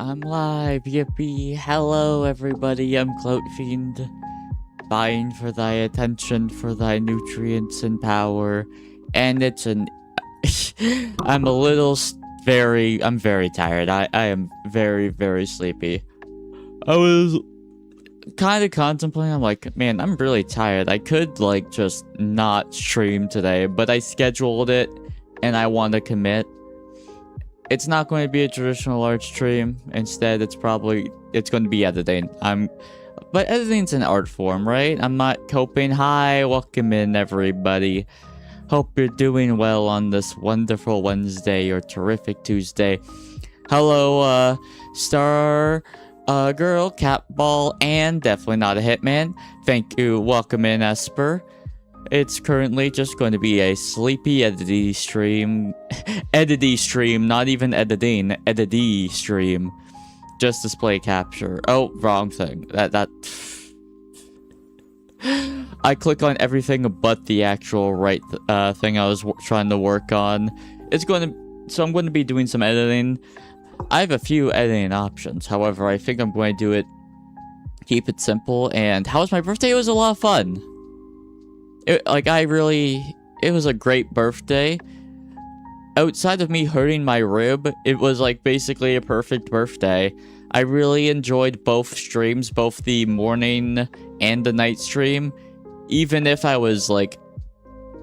I'm live, yippee. Hello, everybody. I'm Clout Fiend. Vying for thy attention, for thy nutrients and power. And it's an... I'm very tired. I am very, very sleepy. I was kind of contemplating, I'm like, man, I'm really tired. I could, like, just not stream today, but I scheduled it, and I want to commit. It's not going to be a traditional large stream. Instead, it's going to be editing. But editing's an art form, right? I'm not coping. Hi, welcome in, everybody. Hope you're doing well on this wonderful Wednesday or terrific Tuesday. Hello, Star Girl, Catball, and definitely not a hitman. Thank you. Welcome in, Esper. It's currently just going to be a sleepy edity stream. Edity stream, not even editing. Edity stream. Just display capture. Oh, wrong thing. That I click on everything but the actual right thing I was trying to work on. So I'm going to be doing some editing. I have a few editing options. However, I think I'm going to do it, keep it simple. And how was my birthday? It was a lot of fun. It was a great birthday. Outside of me hurting my rib, it was like basically a perfect birthday. I really enjoyed both streams, both the morning and the night stream. Even if I was like,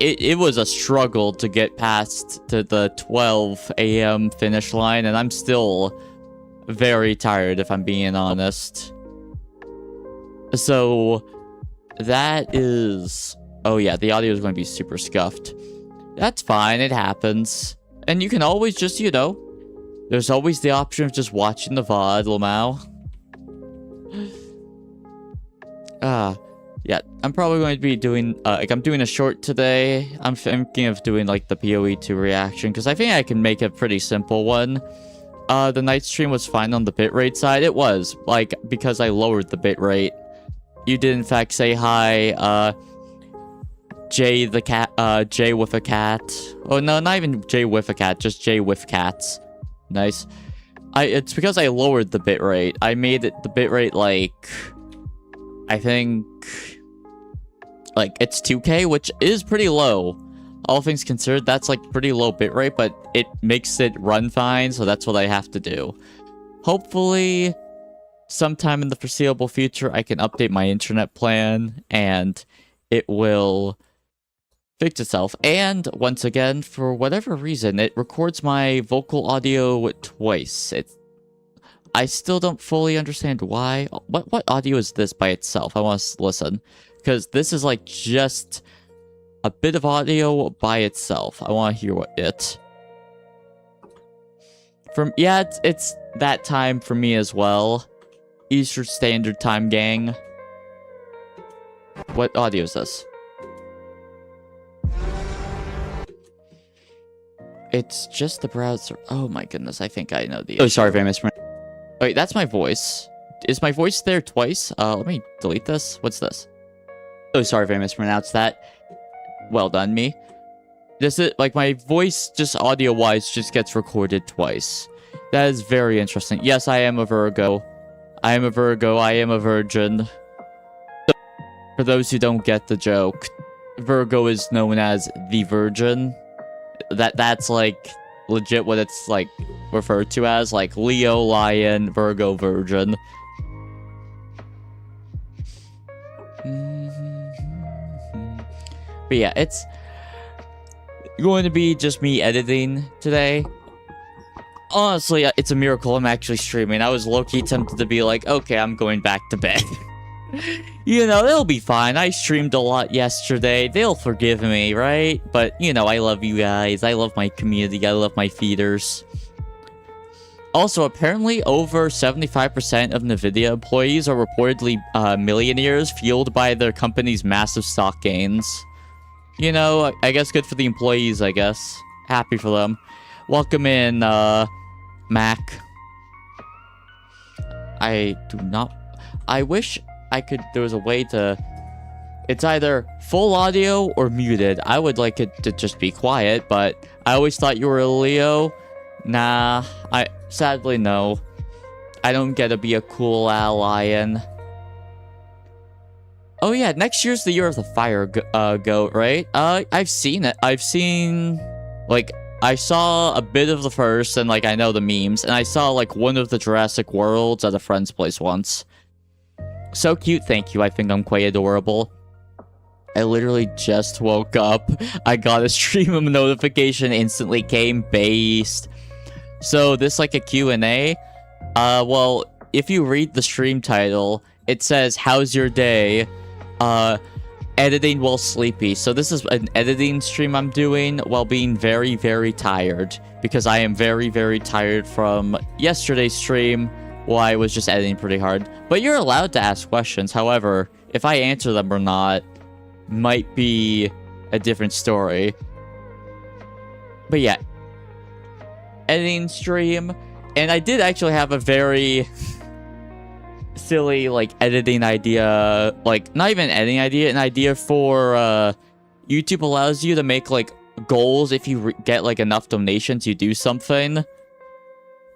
it was a struggle to get past to the 12 a.m. finish line, and I'm still very tired if I'm being honest. So that is... Oh yeah, the audio is going to be super scuffed. That's fine, it happens. And you can always just, you know, there's always the option of just watching the VOD, Lamau. Yeah, I'm probably going to be doing, I'm doing a short today. I'm thinking of doing, like, the PoE2 reaction, because I think I can make a pretty simple one. The night stream was fine on the bitrate side. It was, like, because I lowered the bitrate. You did, in fact, say hi, Jay the cat, Jay with a cat. Oh, no, not even Jay with a cat, just Jay with cats. Nice. It's because I lowered the bitrate. I made it the bitrate, like, I think, like, it's 2K, which is pretty low. All things considered, that's, like, pretty low bitrate, but it makes it run fine, so that's what I have to do. Hopefully, sometime in the foreseeable future, I can update my internet plan, and it will fix itself. And once again, for whatever reason, it records my vocal audio twice. I still don't fully understand why. What audio is this by itself? I want to listen, because this is like just a bit of audio by itself. I want to hear it's that time for me as well. Eastern Standard Time, gang. What audio is this? It's just the browser. Oh my goodness, I think I know the... Oh, sorry, famous. Wait, that's my voice. Is my voice there twice? Let me delete this. What's this? Oh, sorry if I mispronounced that. Well done, me. This is, like, my voice, just audio-wise, just gets recorded twice. That is very interesting. Yes, I am a Virgo. I am a Virgo. I am a virgin. For those who don't get the joke, Virgo is known as the Virgin. That's like legit what it's like referred to as, like Leo, Lion, Virgo, Virgin. But yeah, it's going to be just me editing today. Honestly, it's a miracle I'm actually streaming. I was low-key tempted to be like, okay, I'm going back to bed. You know, it'll be fine. I streamed a lot yesterday. They'll forgive me, right? But, you know, I love you guys. I love my community. I love my feeders. Also, apparently, over 75% of NVIDIA employees are reportedly millionaires, fueled by their company's massive stock gains. You know, I guess good for the employees, I guess. Happy for them. Welcome in, Mac. I wish there was a way to... It's either full audio or muted. I would like it to just be quiet, but I always thought you were a Leo. Nah, sadly no. I don't get to be a cool lion. Oh yeah, next year's the year of the fire goat, right? I've seen it. I've seen, like, I saw a bit of the first, and, like, I know the memes, and I saw, like, one of the Jurassic Worlds at a friend's place once. So cute, thank you. I think I'm quite adorable. I literally just woke up. I got a stream notification, instantly came based. So this, like, a Q&A. Well, if you read the stream title, it says, "How's your day? Editing while sleepy." So this is an editing stream I'm doing while being very, very tired. Because I am very, very tired from yesterday's stream while I was just editing pretty hard. But you're allowed to ask questions. However, if I answer them or not, might be a different story. But yeah. Editing stream. And I did actually have a very silly, like, editing idea. Like, not even an editing idea, an idea for, YouTube allows you to make, like, goals if you get, like, enough donations, you do something.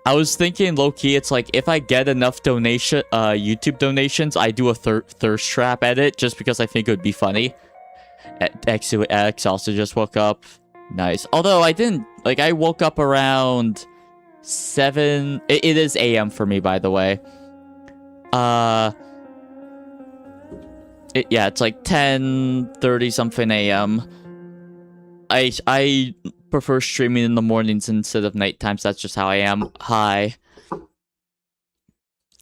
I was thinking, low-key, it's like, if I get enough YouTube donations, I do a thirst trap edit, just because I think it would be funny. X also just woke up. Nice. Although, I didn't, like, I woke up around 7... It is AM for me, by the way. Yeah, it's like 10:30 something AM. I prefer streaming in the mornings instead of night times. That's just how I am. Hi.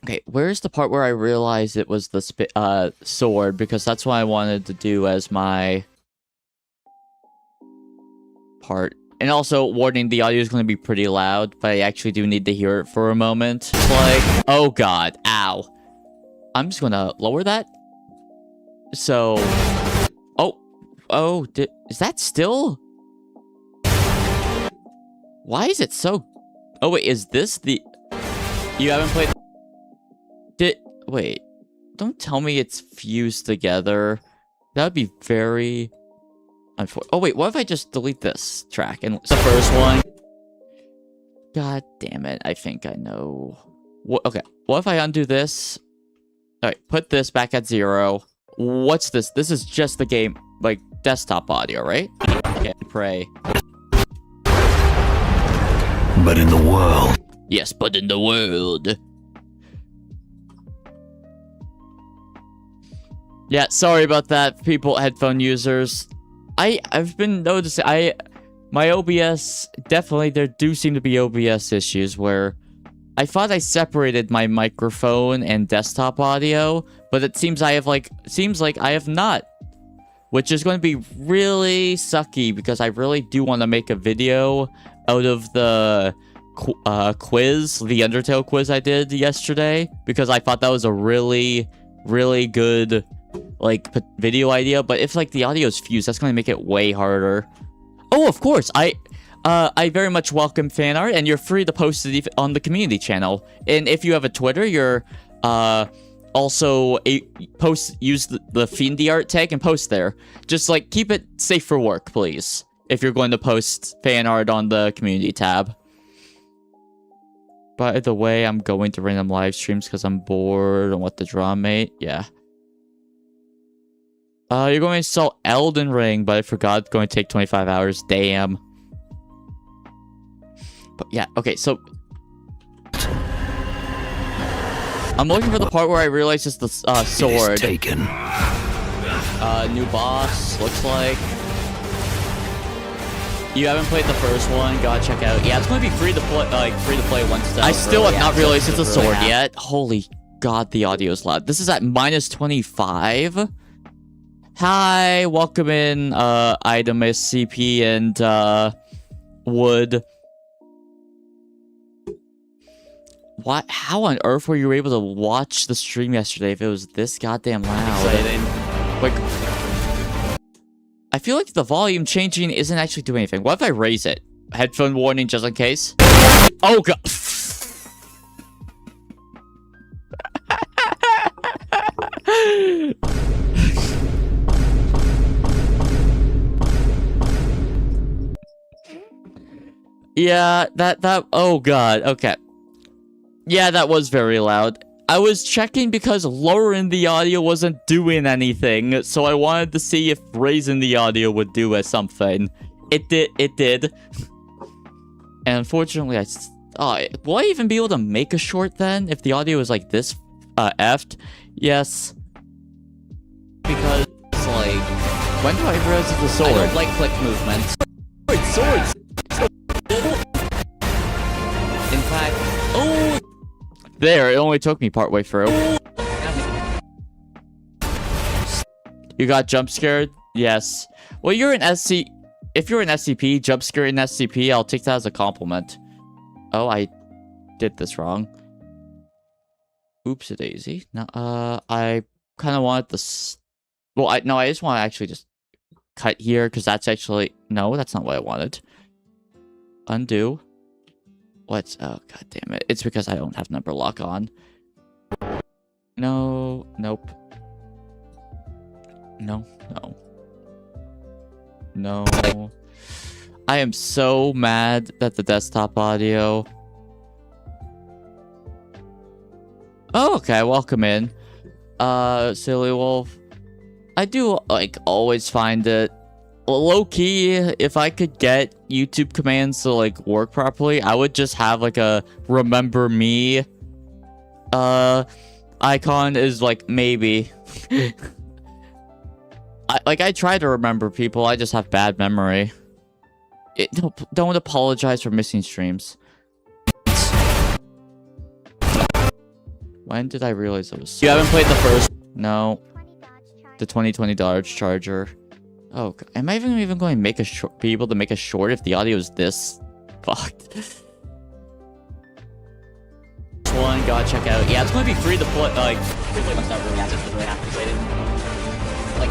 Okay, where's the part where I realized it was the sword? Because that's what I wanted to do as my part. And also, warning, the audio is going to be pretty loud, but I actually do need to hear it for a moment. It's like, oh god, ow. I'm just going to lower that. So, is that still? Why is it so? Oh wait, is this the? You haven't played? Wait? Don't tell me it's fused together. That would be very unfortunate. Oh wait, what if I just delete this track and it's the first one? God damn it! I think I know. Okay, what if I undo this? All right, put this back at 0. What's this? This is just the game, like, desktop audio, right? Okay, pray. But in the world. Yes, but in the world. Yeah, sorry about that, people, headphone users. I've been noticing, my OBS, definitely, there do seem to be OBS issues where I thought I separated my microphone and desktop audio, but it seems I have, like, I have not. Which is going to be really sucky, because I really do want to make a video out of the quiz, the Undertale quiz I did yesterday, because I thought that was a really, really good, like, video idea. But if, like, the audio is fused, that's going to make it way harder. Oh, of course, I very much welcome fan art, and you're free to post it on the community channel. And if you have a Twitter, you're also use the Fiendy art tag and post there. Just, like, keep it safe for work, please, if you're going to post fan art on the community tab. By the way, I'm going to random live streams because I'm bored on what to draw, mate. Yeah. You're going to install Elden Ring, but I forgot it's going to take 25 hours. Damn. But yeah, okay, so I'm looking for the part where I realize it's the sword. It is taken. New boss, looks like. You haven't played the first one, gotta check out. Yeah, it's gonna be free to play, like, free to play once. I still have not realized it's a sword yet. Holy god, the audio is loud. This is at -25. Hi, welcome in, Item SCP and, Wood. What? How on earth were you able to watch the stream yesterday if it was this goddamn loud? Like, I feel like the volume changing isn't actually doing anything. What if I raise it? Headphone warning just in case. Oh god. Yeah, that, oh god, okay. Yeah, that was very loud. I was checking because lowering the audio wasn't doing anything, so I wanted to see if raising the audio would do something. It did. And unfortunately, will I even be able to make a short then if the audio is like this effed? Yes. Because, like, when do I realize it's a sword? I don't like click movements. Swords! In fact, oh! There, it only took me partway through. You got jump scared? Yes. Well, you're an SC... If you're an SCP, jump scare in SCP, I'll take that as a compliment. Oh, I did this wrong. Oops-a-daisy. No, I kind of wanted this... Well, I just want to actually just cut here, because that's actually... No, that's not what I wanted. Undo. What? Oh, god damn it. It's because I don't have number lock on. No. Nope. No. I am so mad that the desktop audio... Oh, okay. Welcome in. Silly Wolf. I do, like, always find it... Low-key, if I could get YouTube commands to, like, work properly, I would just have, like, a remember me icon is, like, maybe. I try to remember people, I just have bad memory. Don't apologize for missing streams. When did I realize it was... You haven't played the first... No. The 2020 Dodge Charger. Oh, am I even going to make a short? Be able to make a short if the audio is this fucked? One, gotta check out. Yeah, it's going to be free to play. Like, free to play much not really activated. Like,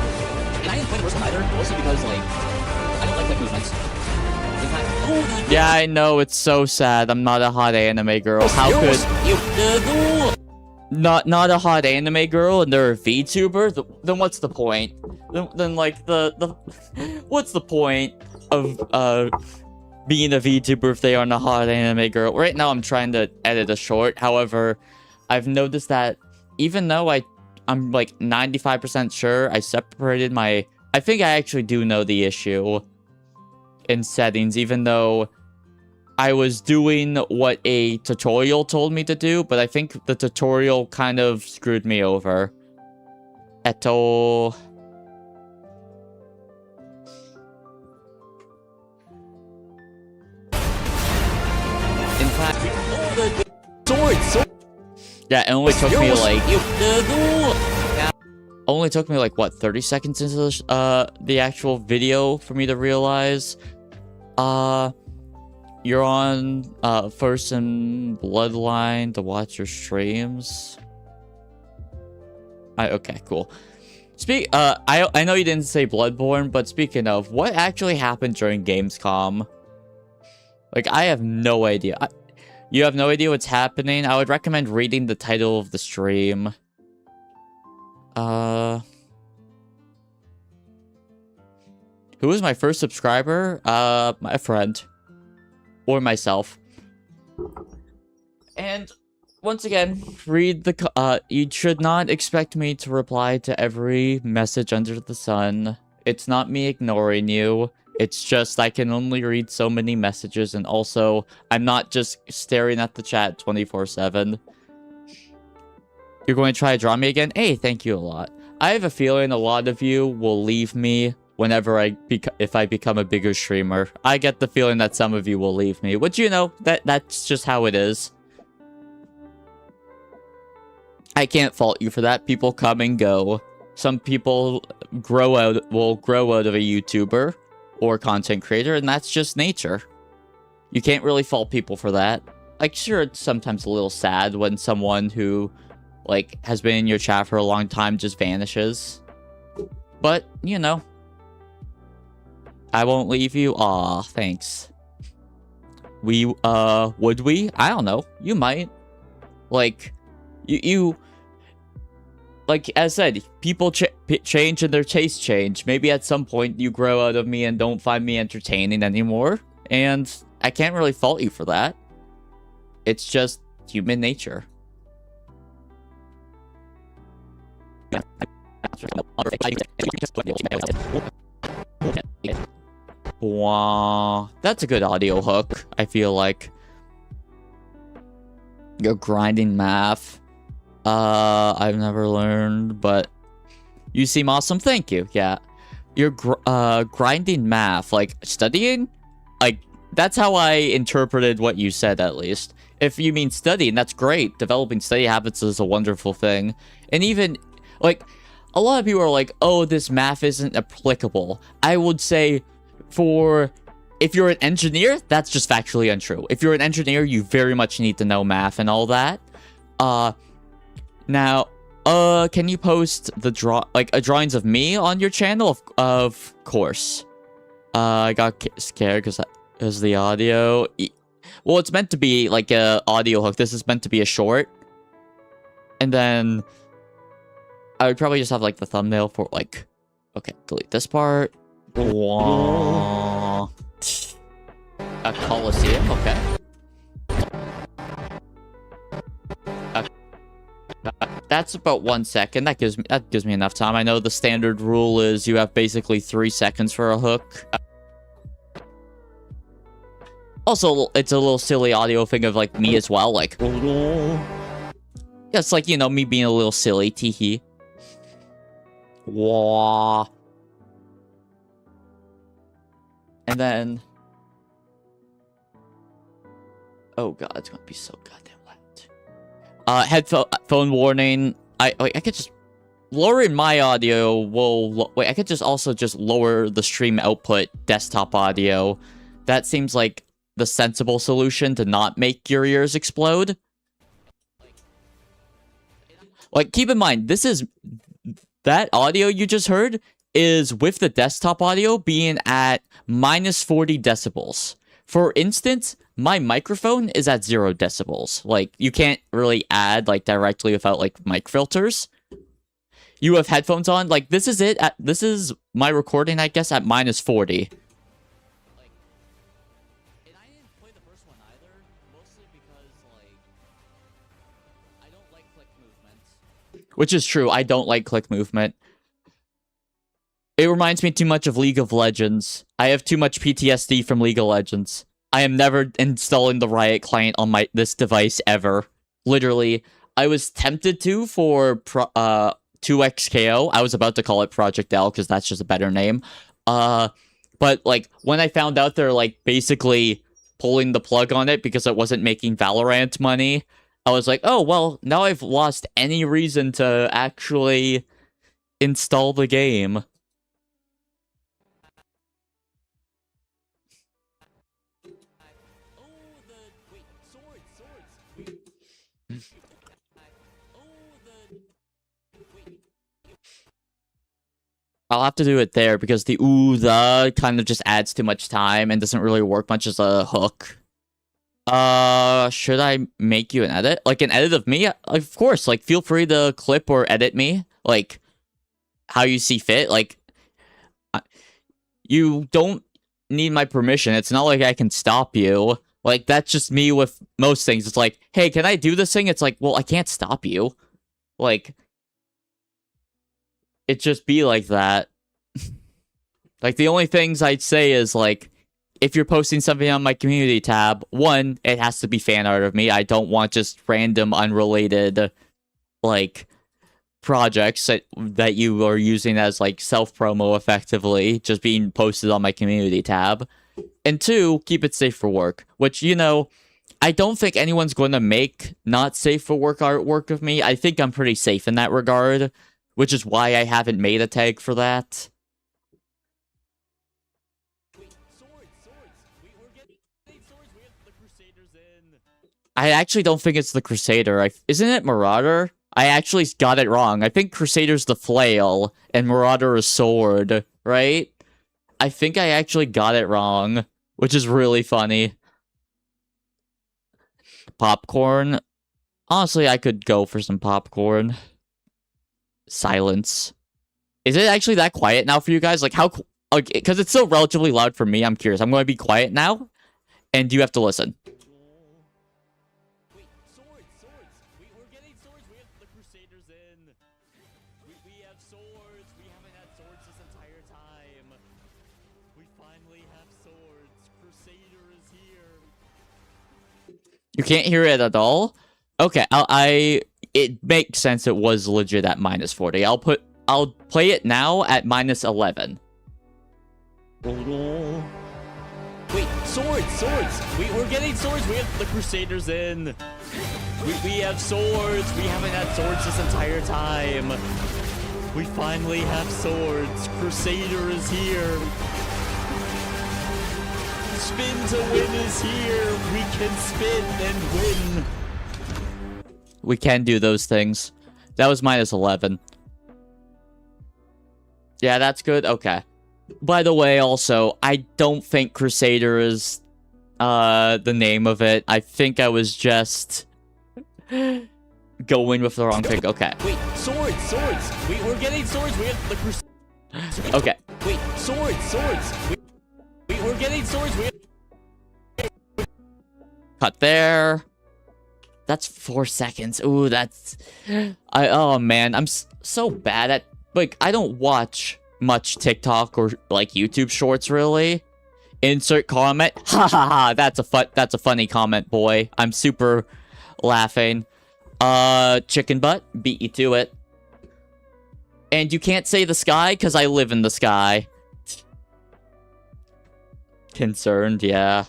and I didn't play the first one either, mostly because like I don't like movements. Oh, yeah, I know, it's so sad. I'm not a hot anime girl. How could you? Not a hot anime girl and they're a VTuber? Then what's the point? Then like the what's the point of being a VTuber if they aren't a hot anime girl? Right now I'm trying to edit a short. However, I've noticed that even though I'm like 95% sure I separated my... I think I actually do know the issue in settings, even though I was doing what a tutorial told me to do, but I think the tutorial kind of screwed me over. Eto... In fact, sword. Yeah, it only took me like... Only took me like, what, 30 seconds into the actual video for me to realize... You're on First and Bloodline to watch your streams. Okay, cool. I know you didn't say Bloodborne, but speaking of, what actually happened during Gamescom? Like, I have no idea. You have no idea what's happening? I would recommend reading the title of the stream. Who was my first subscriber? My friend. Or myself. And once again, read the... you should not expect me to reply to every message under the sun. It's not me ignoring you. It's just I can only read so many messages, and also I'm not just staring at the chat 24/7. You're going to try to draw me again? Hey, thank you a lot. I have a feeling a lot of you will leave me whenever if I become a bigger streamer. I get the feeling that some of you will leave me, which, you know, that's just how it is. I can't fault you for that. People come and go. Some people will grow out of a YouTuber or content creator, and that's just nature. You can't really fault people for that. Like, sure, it's sometimes a little sad when someone who, like, has been in your chat for a long time just vanishes. But, you know, I won't leave you. Aw, thanks. Would we? I don't know. You might. Like, like, as I said, people change and their tastes change. Maybe at some point you grow out of me and don't find me entertaining anymore. And I can't really fault you for that. It's just human nature. Wow, that's a good audio hook, I feel like. You're grinding math. I've never learned, but you seem awesome. Thank you. Yeah. You're grinding math, like studying? Like, that's how I interpreted what you said, at least. If you mean studying, that's great. Developing study habits is a wonderful thing. And even, like, a lot of people are like, oh, this math isn't applicable. I would say, if you're an engineer, that's just factually untrue. If you're an engineer, you very much need to know math and all that. Now, can you post the drawings of me on your channel? Of course. I got scared because the audio. Well, it's meant to be like a audio hook. This is meant to be a short. And then I would probably just have like the thumbnail for like. Okay, delete this part. Wah. A Coliseum, okay. That's about 1 second. That gives me enough time. I know the standard rule is you have basically 3 seconds for a hook. Also, it's a little silly audio thing of like me as well, like. Yeah, it's like, you know, me being a little silly, teehee. Wah. And then. Oh god, it's gonna be so goddamn loud. Headphone warning. I could just lowering my audio will wait. I could just also just lower the stream output desktop audio. That seems like the sensible solution to not make your ears explode. Like, keep in mind, that audio you just heard is with the desktop audio being at -40 decibels. For instance, my microphone is at 0 decibels. Like, you can't really add, like, directly without, like, mic filters. You have headphones on. Like, this is it. This is my recording, I guess, at -40. Like, and I didn't play the first one either, mostly because, like, I don't like click movement. Which is true. I don't like click movement. It reminds me too much of League of Legends. I have too much PTSD from League of Legends. I am never installing the Riot client on this device ever. Literally, I was tempted to for 2XKO. I was about to call it Project L because that's just a better name. But like when I found out they're like basically pulling the plug on it because it wasn't making Valorant money, I was like, oh well, now I've lost any reason to actually install the game. I'll have to do it there because the ooh, the kind of just adds too much time and doesn't really work much as a hook. Should I make you an edit? Like an edit of me? Of course, like feel free to clip or edit me. Like how you see fit. Like you don't need my permission. It's not like I can stop you. Like that's just me with most things. It's like, hey, can I do this thing? It's like, well, I can't stop you. Like it just be like that. Like, the only things I'd say is, like, if you're posting something on my community tab, one, it has to be fan art of me. I don't want just random, unrelated, like, projects that you are using as, like, self-promo, effectively, just being posted on my community tab. And two, keep it safe for work, which, you know, I don't think anyone's going to make not safe for work artwork of me. I think I'm pretty safe in that regard, which is why I haven't made a tag for that. I actually don't think it's the Crusader. Isn't it Marauder? I actually got it wrong. I think Crusader's the flail, and Marauder is sword, right? I think I actually got it wrong, which is really funny. Popcorn? Honestly, I could go for some popcorn. Silence. Is it actually that quiet now for you guys? Like, how... Because it's still relatively loud for me, I'm curious. I'm going to be quiet now, and you have to listen. We have swords. We haven't had swords this entire time. We finally have swords. Crusader is here. You can't hear it at all? Okay, it makes sense it was legit at minus 40. I'll play it now at minus 11. Wait, swords! We're getting swords! We have the Crusaders in! We have swords! We haven't had swords this entire time! We finally have swords! Crusader is here! Spin to win is here! We can spin and win! We can do those things. That was minus 11. Yeah, that's good? Okay. By the way, also, I don't think Crusader is the name of it. I think I was just going with the wrong thing. Okay. Wait, swords! We're getting swords! We have the Crusader. Okay. Wait, swords! We're getting swords! Cut there. That's 4 seconds. Ooh, that's... oh, man. I'm so bad at... Like, I don't watch much TikTok or, like, YouTube shorts, really. Insert comment. Ha ha ha. That's a funny comment, boy. I'm super laughing. Chicken butt. Beat you to it. And you can't say the sky, because I live in the sky. Concerned, yeah.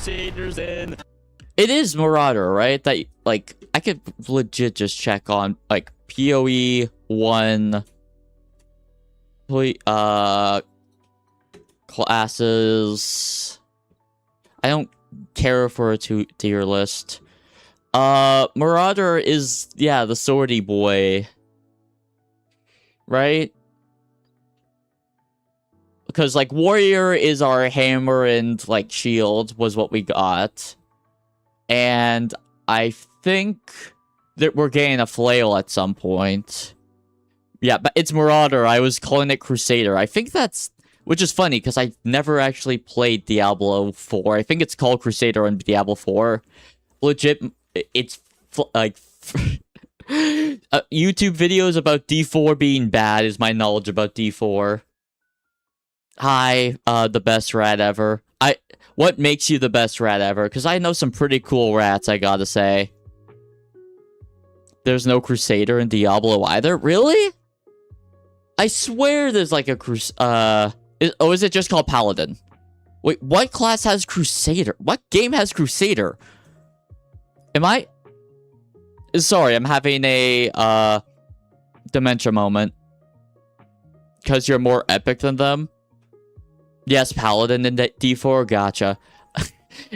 In. It is Marauder, right? That, like, I could legit just check on, like, PoE 1 classes. I don't care for a tier list. Marauder is, yeah, the swordy boy. Right? Because, like, warrior is our hammer and, like, shield was what we got. And I think that we're getting a flail at some point. Yeah, but it's Marauder. I was calling it Crusader. I think that's... Which is funny, because I never actually played Diablo 4. I think it's called Crusader on Diablo 4. Legit, it's, like... YouTube videos about D4 being bad is my knowledge about D4. Hi, the best rat ever. What makes you the best rat ever? Because I know some pretty cool rats, I gotta say. There's no Crusader in Diablo either? Really? I swear there's like a is it just called Paladin? Wait, what class has Crusader? What game has Crusader? Sorry, I'm having a, dementia moment. Because you're more epic than them? Yes, Paladin in D4, gotcha.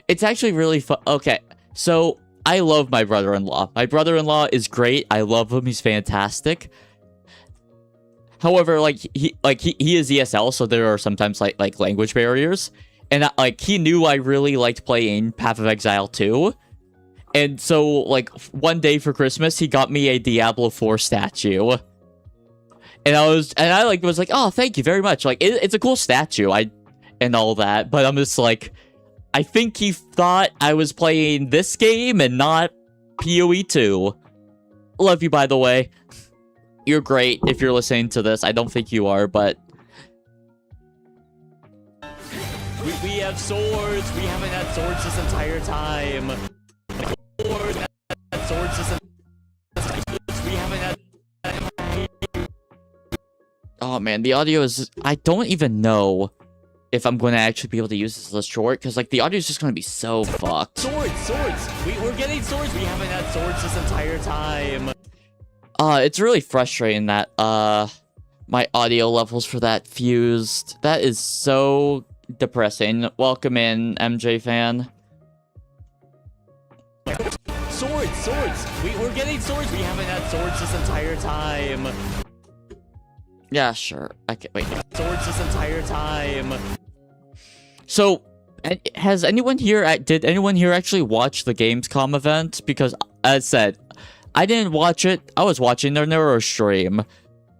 It's actually really fun. Okay, so I love my brother-in-law. My brother-in-law is great. I love him. He's fantastic. However, like he is ESL, so there are sometimes like language barriers. And like he knew I really liked playing Path of Exile 2. And so like one day for Christmas, he got me a Diablo 4 statue. And I was like, oh, thank you very much. Like it's a cool statue. And all that, but I'm just like, I think he thought I was playing this game and not PoE 2. Love you, by the way. You're great if you're listening to this. I don't think you are, but... We have swords. We haven't had swords this entire time. We haven't had... Oh, man, the audio is... I don't even know if I'm going to actually be able to use this list short, because, like, the audio is just going to be so fucked. Swords! We're getting swords! We haven't had swords this entire time! It's really frustrating that, my audio levels for that fused. That is so depressing. Welcome in, MJ fan. Swords! We're getting swords! We haven't had swords this entire time! Yeah, sure. Okay, wait. Swords this entire time. So, has anyone here... Did anyone here actually watch the Gamescom event? Because, as said, I didn't watch it. I was watching their Neurostream.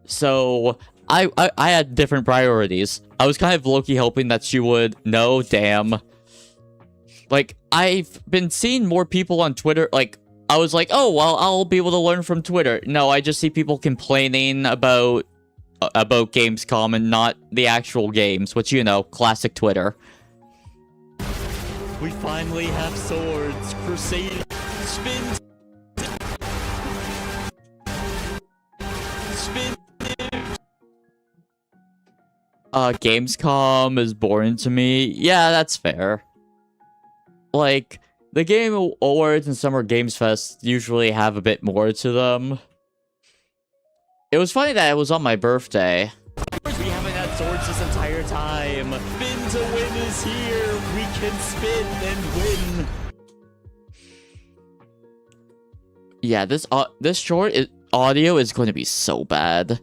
So, I had different priorities. I was kind of low-key hoping that she would know, damn. Like, I've been seeing more people on Twitter, like, I was like, oh, well, I'll be able to learn from Twitter. No, I just see people complaining about Gamescom and not the actual games, which, you know, classic Twitter. We finally have swords. Crusader. Spin. Spin. Gamescom is boring to me. Yeah, that's fair. Like, the Game Awards and Summer Games Fest usually have a bit more to them. It was funny that it was on my birthday. We haven't had swords this entire time. Spin to win is here. We can spin and win. Yeah, this short audio is going to be so bad.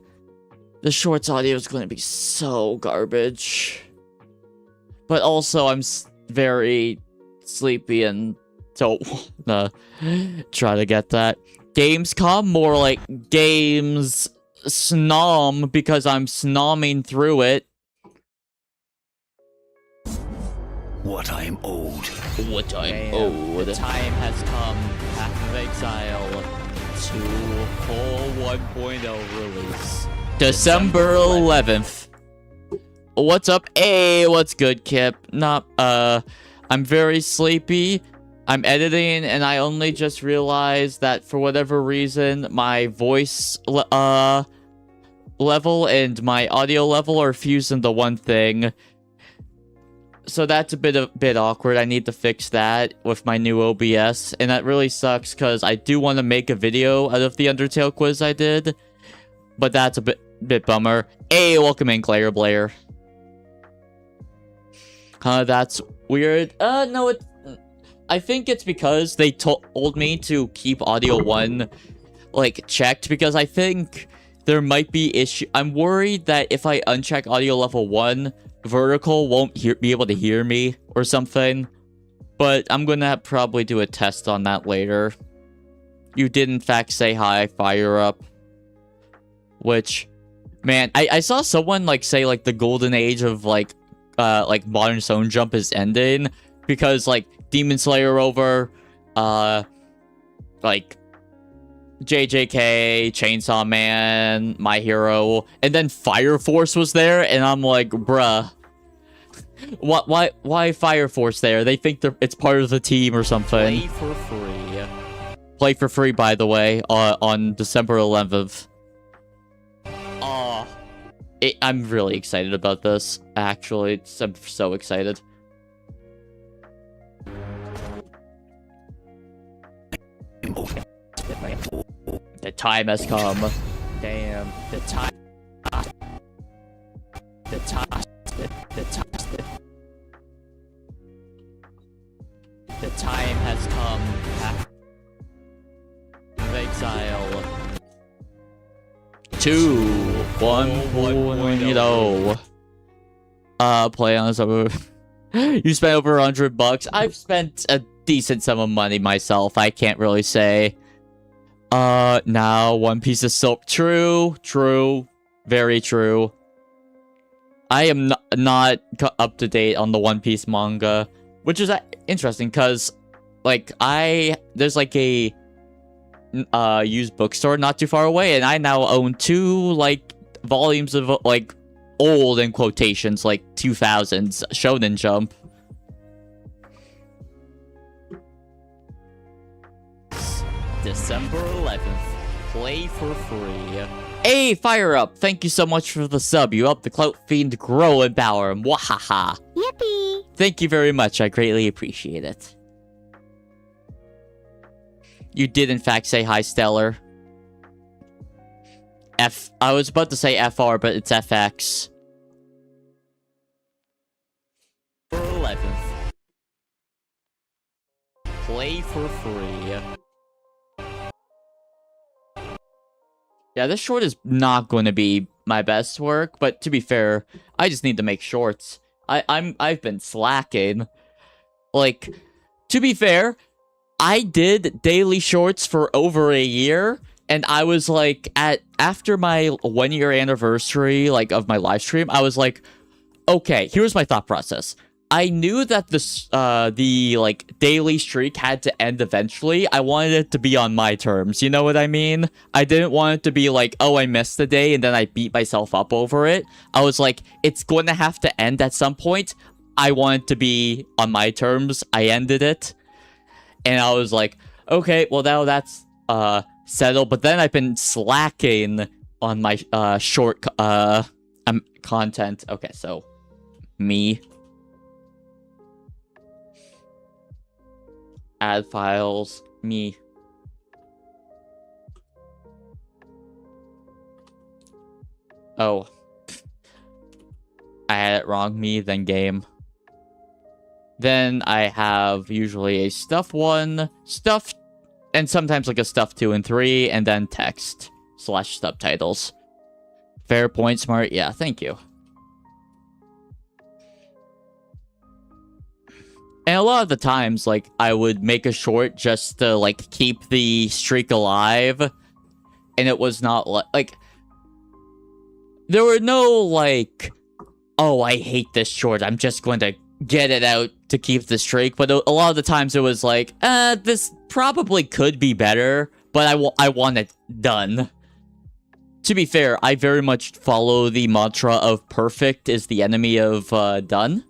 The short's audio is going to be so garbage. But also, I'm very sleepy and don't wanna try to get that. Gamescom, more like games snom, because I'm snomming through it. What I'm owed. What I'm owed. The time has come. Path of Exile 2 full 1.0 release. December 11th. What's up? Hey, what's good, Kip? I'm very sleepy. I'm editing, and I only just realized that for whatever reason, my voice level and my audio level are fused into one thing. So that's a bit awkward. I need to fix that with my new OBS, and that really sucks because I do want to make a video out of the Undertale quiz I did, but that's a bit bummer. Hey, welcome in, Claire Blair. That's weird. No, I think it's because they told me to keep audio 1, like, checked, because I think there might be issue. I'm worried that if I uncheck audio level 1, Vertical won't be able to hear me or something. But I'm gonna probably do a test on that later. You did, in fact, say hi, Fire Up. Which, man, I saw someone, like, say, like, the golden age of, like, Modern Stone Jump is ending, because, like, Demon Slayer over, like, JJK, Chainsaw Man, My Hero, and then Fire Force was there, and I'm like, bruh, why Fire Force there? They think it's part of the team or something. Play for free. Play for free, by the way, on December 11th. I'm really excited about this, actually. I'm so excited. The time has come. Damn. The time has come. Exile 2 1.0. Play on some. You spent over $100. I've spent a decent sum of money myself. I can't really say. Now One Piece is so true, very true. I am not up to date on the One Piece manga, which is interesting because, like, there's like a used bookstore not too far away, and I now own 2 like volumes of like old, in quotations, like 2000s Shonen Jump. December 11th. Play for free. Hey, Fire Up! Thank you so much for the sub. You helped the Clout Fiend grow and power. Mwahaha. Yippee! Thank you very much. I greatly appreciate it. You did, in fact, say hi, Stellar. I was about to say FR, but it's FX. 11th. Play for free. Yeah, this short is not going to be my best work, but to be fair, I just need to make shorts. I've been slacking. Like, to be fair, I did daily shorts for over a year, and I was like, after my 1-year anniversary, like, of my live stream, I was like, okay, here's my thought process. I knew that the like daily streak had to end eventually. I wanted it to be on my terms. You know what I mean? I didn't want it to be like, oh, I missed the day and then I beat myself up over it. I was like, it's going to have to end at some point. I want it to be on my terms. I ended it. And I was like, okay, well now that's settled. But then I've been slacking on my short content. Okay, so me. Add files, me. Oh. I had it wrong, me, then game. Then I have usually a stuff 1, stuff, and sometimes like a stuff 2 and 3, and then text / subtitles. Fair point, smart. Yeah, thank you. And a lot of the times, like, I would make a short just to, like, keep the streak alive. And it was not, like... There were no, like... Oh, I hate this short. I'm just going to get it out to keep the streak. But a lot of the times it was like, this probably could be better. But I want it done. To be fair, I very much follow the mantra of perfect is the enemy of done.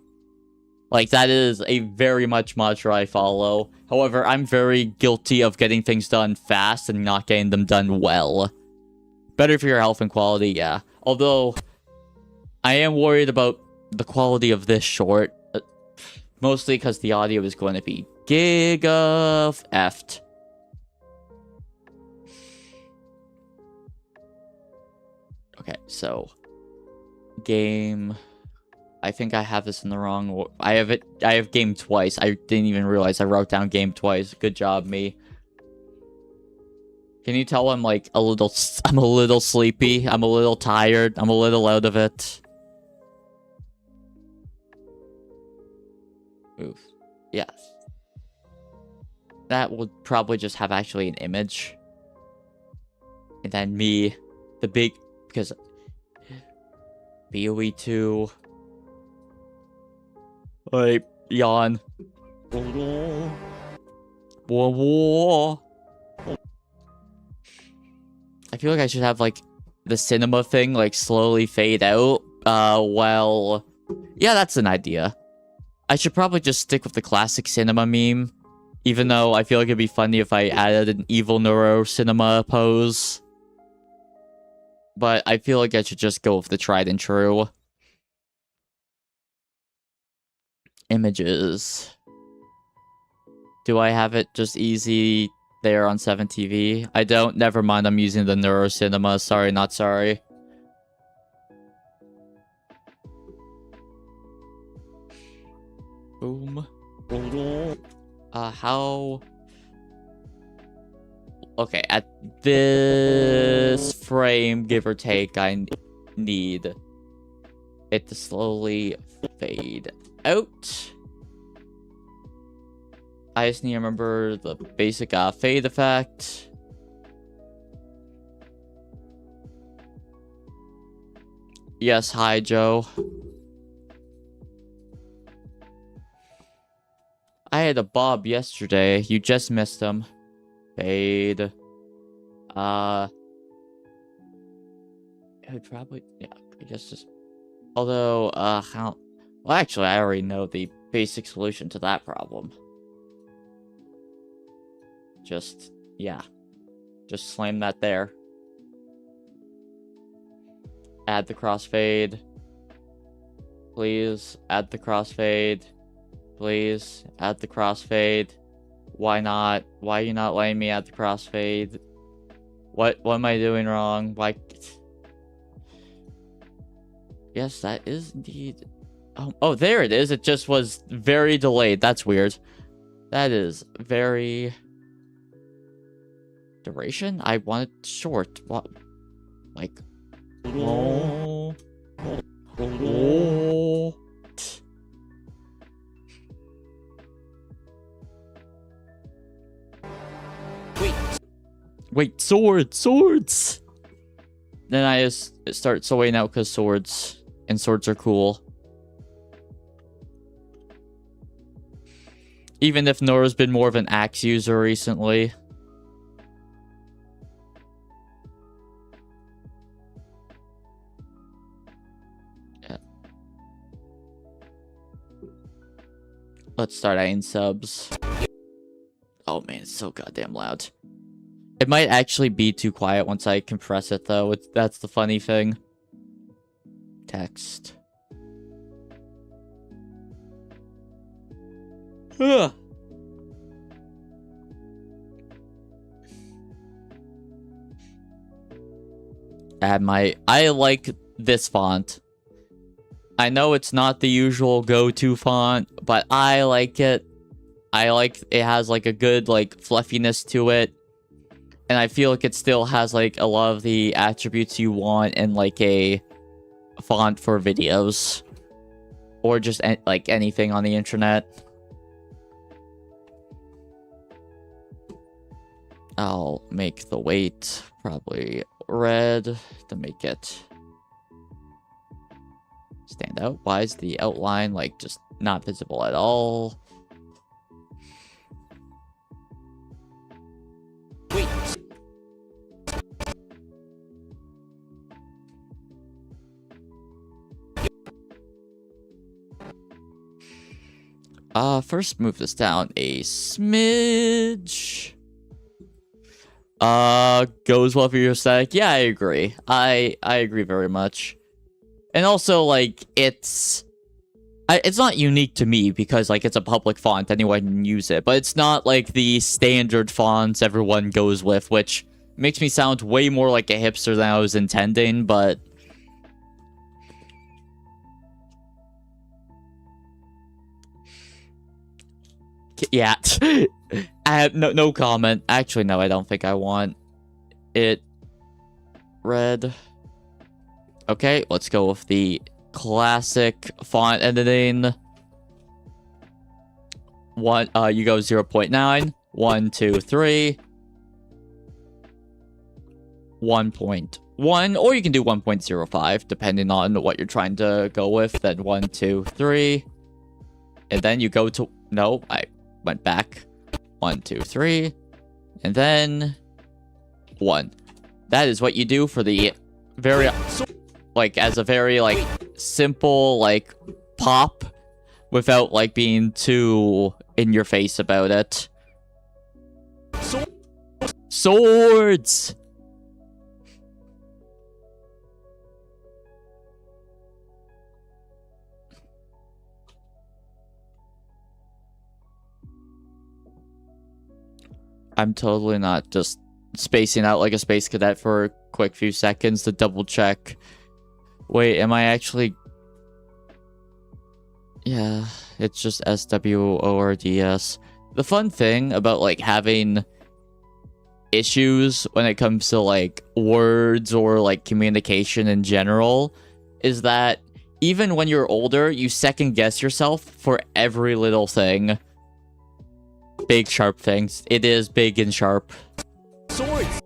Like, that is a very much mantra I follow. However, I'm very guilty of getting things done fast and not getting them done well. Better for your health and quality, yeah. Although, I am worried about the quality of this short. Mostly because the audio is going to be giga-effed. Okay, so... Game... I think I have this in the wrong... I have game twice. I didn't even realize I wrote down game twice. Good job, me. Can you tell I'm like I'm a little sleepy. I'm a little tired. I'm a little out of it. Oof. Yes. That would probably just have actually an image. And then me, the big... Because... BOE 2... Like, yawn. I feel like I should have, like, the cinema thing, like, slowly fade out. Well... Yeah, that's an idea. I should probably just stick with the classic cinema meme. Even though I feel like it'd be funny if I added an evil neuro cinema pose. But I feel like I should just go with the tried and true. Images. Do I have it just easy there on 7TV? I don't. Never mind. I'm using the Neuro Cinema. Sorry, not sorry. Boom. How... Okay, at this frame, give or take, I need it to slowly fade out. I just need to remember the basic fade effect. Yes, hi, Joe. I had a Bob yesterday. You just missed him. Fade. It would probably... Yeah, I guess just... Although, how... Well, actually, I already know the basic solution to that problem. Just, yeah. Just slam that there. Add the crossfade. Please, add the crossfade. Please, add the crossfade. Why not? Why are you not letting me add the crossfade? What am I doing wrong? Why? Yes, that is indeed... Oh, there it is. It just was very delayed. That's weird. That is very... Duration? I want it short. What? Like... Oh. Oh. Wait, swords! Then I just start sewing out because swords. And swords are cool. Even if Nora's been more of an Axe user recently. Yeah. Let's start adding subs. Oh man, it's so goddamn loud. It might actually be too quiet once I compress it, though. That's the funny thing. Text. Ugh. I like this font. I know it's not the usual go-to font, but I like it. I like it has like a good like fluffiness to it. And I feel like it still has like a lot of the attributes you want in like a font for videos. Or just like anything on the internet. I'll make the weight probably red to make it stand out. Why is the outline like just not visible at all? Wait. First move this down a smidge. Goes well for your aesthetic. Yeah, I agree. I agree very much. And also, like, it's not unique to me because, like, it's a public font. Anyone can use it. But it's not, like, the standard fonts everyone goes with, which makes me sound way more like a hipster than I was intending, but... Yeah. I have no comment. Actually, no, I don't think I want it red. Okay, let's go with the classic font editing. You go 0.9, 1, 2, 3, 1.1, or you can do 1.05, depending on what you're trying to go with. Then 1, 2, 3, and then you go to... No, I went back. 1, 2, 3, and then 1. That is what you do for the very, like, as a very, like, simple, like, pop, without, like, being too in your face about it. Swords! I'm totally not just spacing out like a space cadet for a quick few seconds to double check. Wait, am I actually... Yeah, it's just SWORDS. The fun thing about, like, having issues when it comes to, like, words or, like, communication in general is that even when you're older, you second guess yourself for every little thing. Big, sharp things. It is big and sharp. Swords!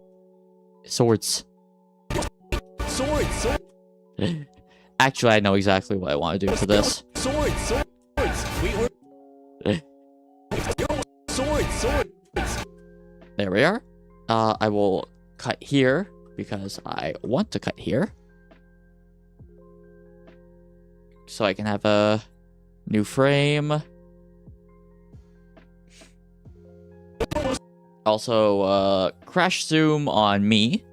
Swords. Swords! Actually, I know exactly what I want to do to this. Swords! Swords! There we are. I will cut here, because I want to cut here. So I can have a new frame. Also, crash zoom on me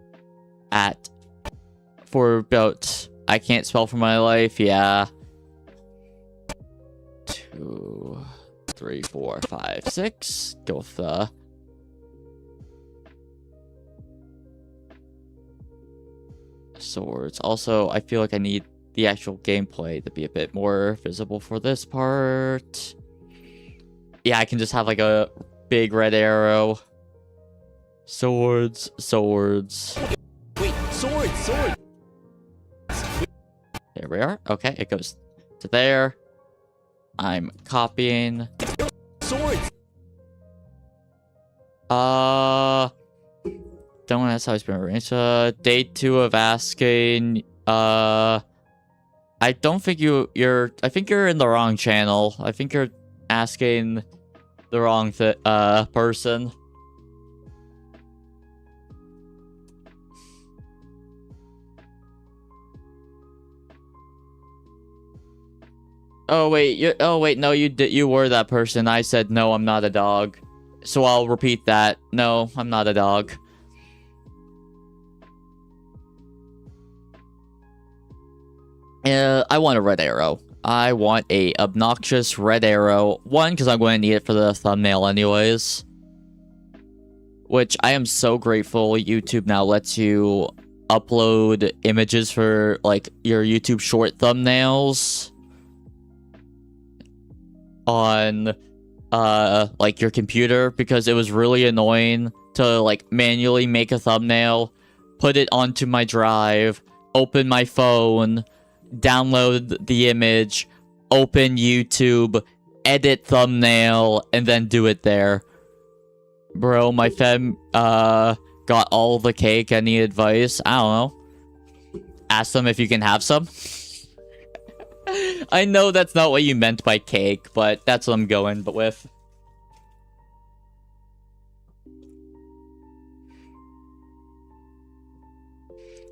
for about, I can't spell for my life, yeah. 2, 3, 4, 5, 6. Go with the swords. Also, I feel like I need the actual gameplay to be a bit more visible for this part. Yeah, I can just have like a big red arrow. Swords, swords. Wait, swords. There we are. Okay, it goes to there. I'm copying. Swords. Don't ask how it's been arranged. Day 2 of asking. I don't think you're. I think you're in the wrong channel. I think you're asking the wrong person. Oh wait, no, you were that person. I said no, I'm not a dog. So I'll repeat that. No, I'm not a dog. I want a red arrow. I want a obnoxious red arrow. One, because I'm going to need it for the thumbnail anyways. Which I am so grateful YouTube now lets you upload images for like your YouTube short thumbnails on like your computer, because it was really annoying to like manually make a thumbnail, put it onto my drive, open my phone, download the image, open YouTube, edit thumbnail, and then do it there. Bro, my fam got all the cake. Any advice? I don't know. Ask them if you can have some. I know that's not what you meant by cake, but that's what I'm going with.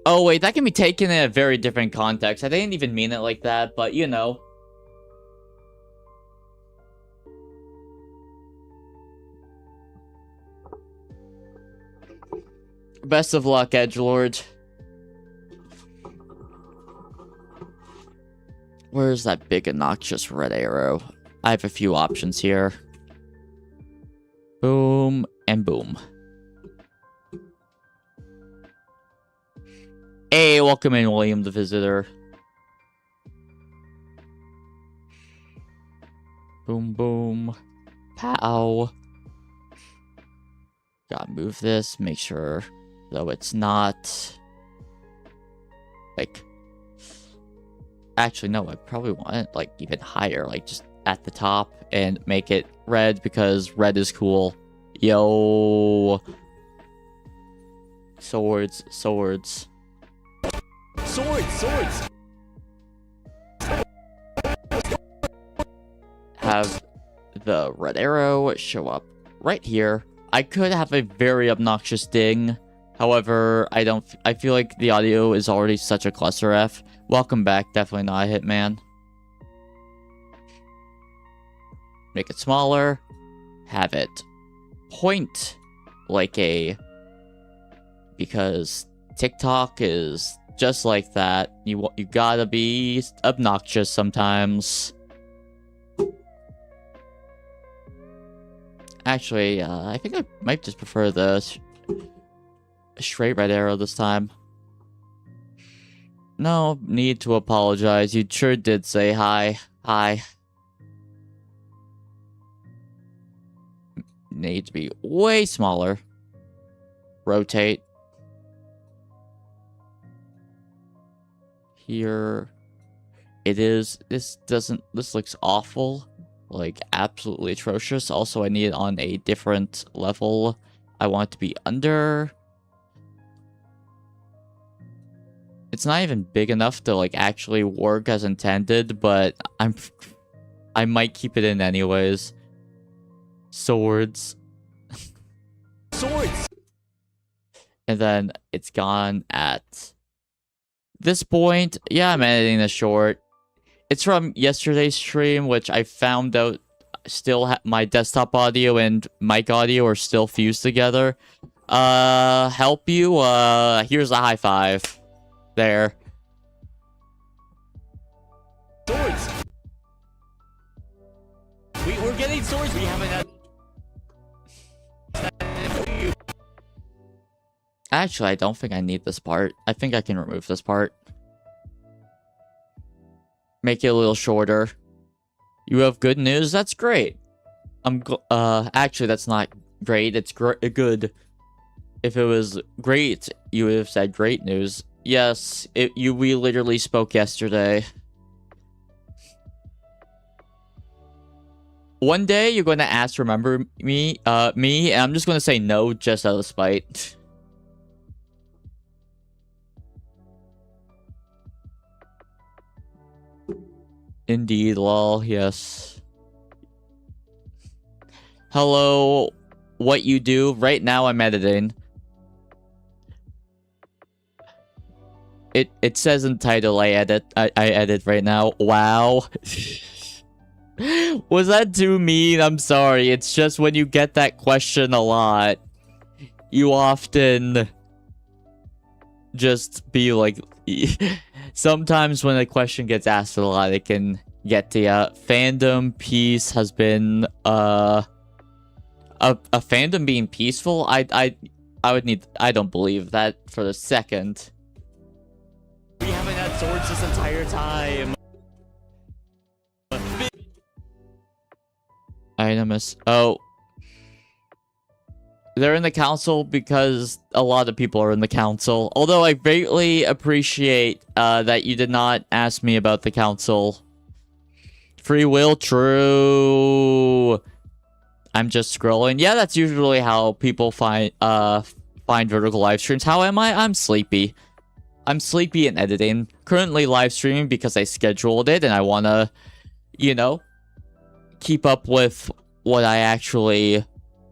Oh wait, that can be taken in a very different context. I didn't even mean it like that, but you know. Best of luck, edgelord. Where's that big obnoxious red arrow? I have a few options here. Boom and boom. Hey, welcome in, William the Visitor. Boom, boom. Pow. Gotta move this, make sure, though it's not... like... Actually, no, I probably want it, like, even higher, like, just at the top, and make it red, because red is cool. Yo. Swords, swords. Swords! Have the red arrow show up right here. I could have a very obnoxious ding. However, I feel like the audio is already such a cluster F. Welcome back, definitely not a hitman. Make it smaller. Have it point like a... because TikTok is just like that. You gotta be obnoxious sometimes. Actually, I think I might just prefer the straight red arrow this time. No need to apologize. You sure did say hi. Hi. Need to be way smaller. Rotate. Here. It is. This looks awful. Like, absolutely atrocious. Also, I need it on a different level. I want it to be under. It's not even big enough to, like, actually work as intended, but I might keep it in anyways. Swords. Swords! And then it's gone at this point. Yeah, I'm editing this short. It's from yesterday's stream, which I found out still my desktop audio and mic audio are still fused together. Help you? Here's a high five. There. Swords! We're getting swords. We haven't had... Actually, I don't think I need this part. I think I can remove this part. Make it a little shorter. You have good news? That's great. Actually, that's not great. It's good. If it was great, you would have said great news. Yes, we literally spoke yesterday. One day, you're going to ask to remember me, and I'm just going to say no just out of spite. Indeed, lol, yes. Hello, what you do? Right now I'm editing. It says in title I edit right now. Wow. Was that too mean? I'm sorry. It's just when you get that question a lot, you often just be like... Sometimes when a question gets asked a lot, it can get to ya. Fandom peace has been a fandom being peaceful. I would need... I don't believe that for a second. We haven't had swords this entire time. Itemus. Oh. They're in the council because a lot of people are in the council. Although I greatly appreciate that you did not ask me about the council. Free will, true. I'm just scrolling. Yeah, that's usually how people find vertical live streams. How am I? I'm sleepy. I'm sleepy and editing. Currently live streaming because I scheduled it and I want to, you know, keep up with what I actually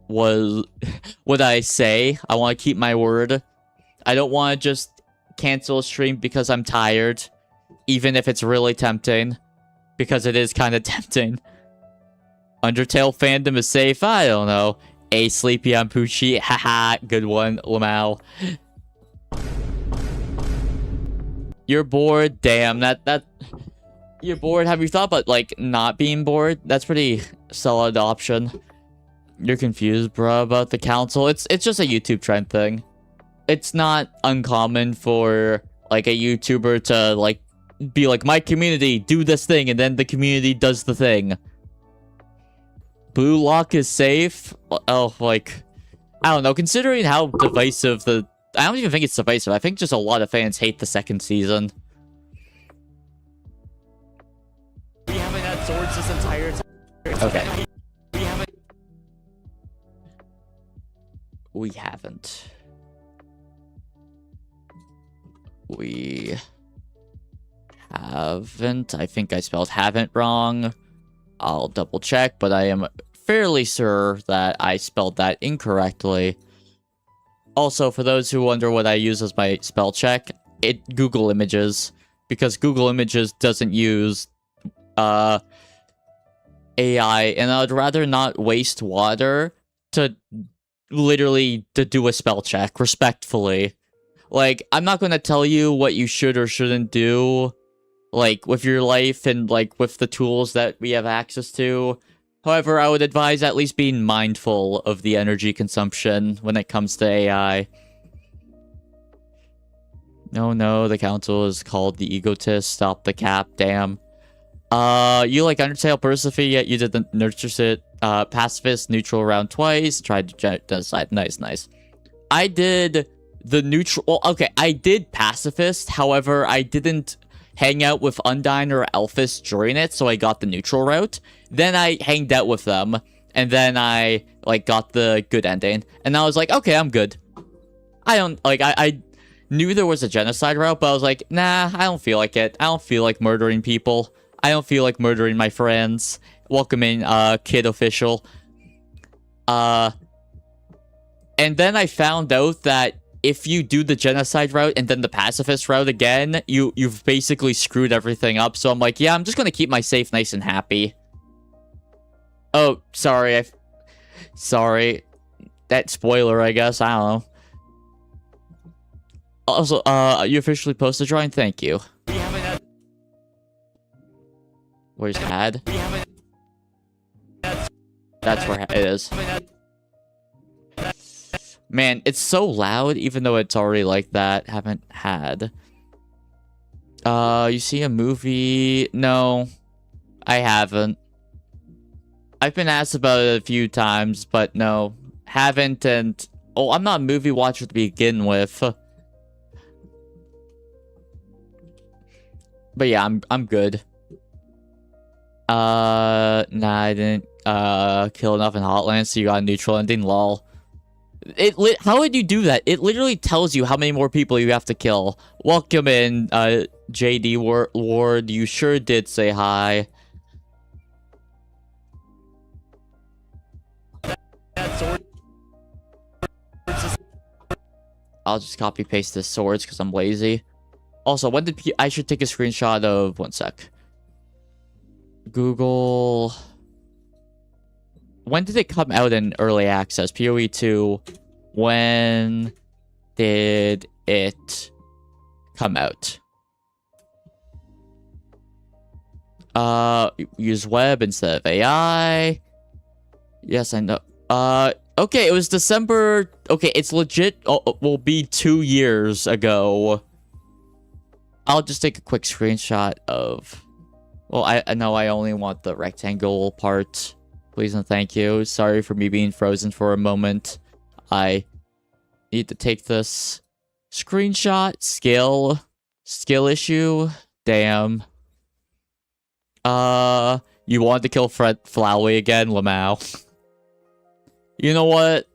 what I say. I want to keep my word. I don't want to just cancel a stream because I'm tired, even if it's really tempting, because it is kind of tempting. Undertale fandom is safe. I don't know. A sleepy on Poochie. Haha, good one, Lamau. You're bored? Damn, that you're bored? Have you thought about, like, not being bored? That's pretty solid option. You're confused, bro, about the council? It's just a YouTube trend thing. It's not uncommon for, like, a YouTuber to, like, be like, my community, do this thing, and then the community does the thing. Blue lock is safe? Oh, like, I don't know. Considering how divisive the... I don't even think it's divisive. I think just a lot of fans hate the second season. We haven't had swords this entire time. Okay. We haven't. We haven't. We haven't. I think I spelled haven't wrong. I'll double check, but I am fairly sure that I spelled that incorrectly. Also, for those who wonder what I use as my spell check, Google Images, because Google Images doesn't use AI, and I'd rather not waste water to literally to do a spell check, respectfully. Like, I'm not going to tell you what you should or shouldn't do, like, with your life and, like, with the tools that we have access to. However, I would advise at least being mindful of the energy consumption when it comes to AI. No, the council is called the egotist. Stop the cap, damn. You like Undertale Persophy, yet you didn't nurture it. Pacifist, neutral round twice. Tried to decide. Nice. I did the neutral... Well, okay, I did Pacifist. However, I didn't hang out with Undyne or Alphys during it, so I got the neutral route. Then I hanged out with them, and then I, like, got the good ending. And I was like, okay, I'm good. I don't... Like, I knew there was a genocide route, but I was like, nah, I don't feel like it. I don't feel like murdering people. I don't feel like murdering my friends. Welcome in, kid official. And then I found out that if you do the genocide route and then the pacifist route again, you've basically screwed everything up. So I'm like, yeah, I'm just gonna keep my safe nice and happy. Oh, sorry. Sorry. That spoiler, I guess. I don't know. Also, you officially posted a drawing? Thank you. We haven't had. Where's had? We haven't. That's where it is. Man, it's so loud, even though it's already like that. Haven't had. You see a movie? No, I haven't. I've been asked about it a few times, but no, haven't. And oh, I'm not a movie watcher to begin with. But yeah, I'm good. Nah, I didn't kill enough in Hotland, so you got a neutral ending. Lol. How would you do that? It literally tells you how many more people you have to kill. Welcome in, JD Ward. You sure did say hi. I'll just copy paste the swords because I'm lazy. Also, when did I should take a screenshot of 1 sec. Google. When did it come out in early access? PoE 2. When did it come out? Use web instead of AI. Yes, I know. Okay, it was December. Okay, it's legit. Will be 2 years ago. I'll just take a quick screenshot of. Well, I know I only want the rectangle part. Please and thank you. Sorry for me being frozen for a moment. I need to take this screenshot. Skill issue. Damn. You want to kill Fred Flowey again, Lamau? You know what?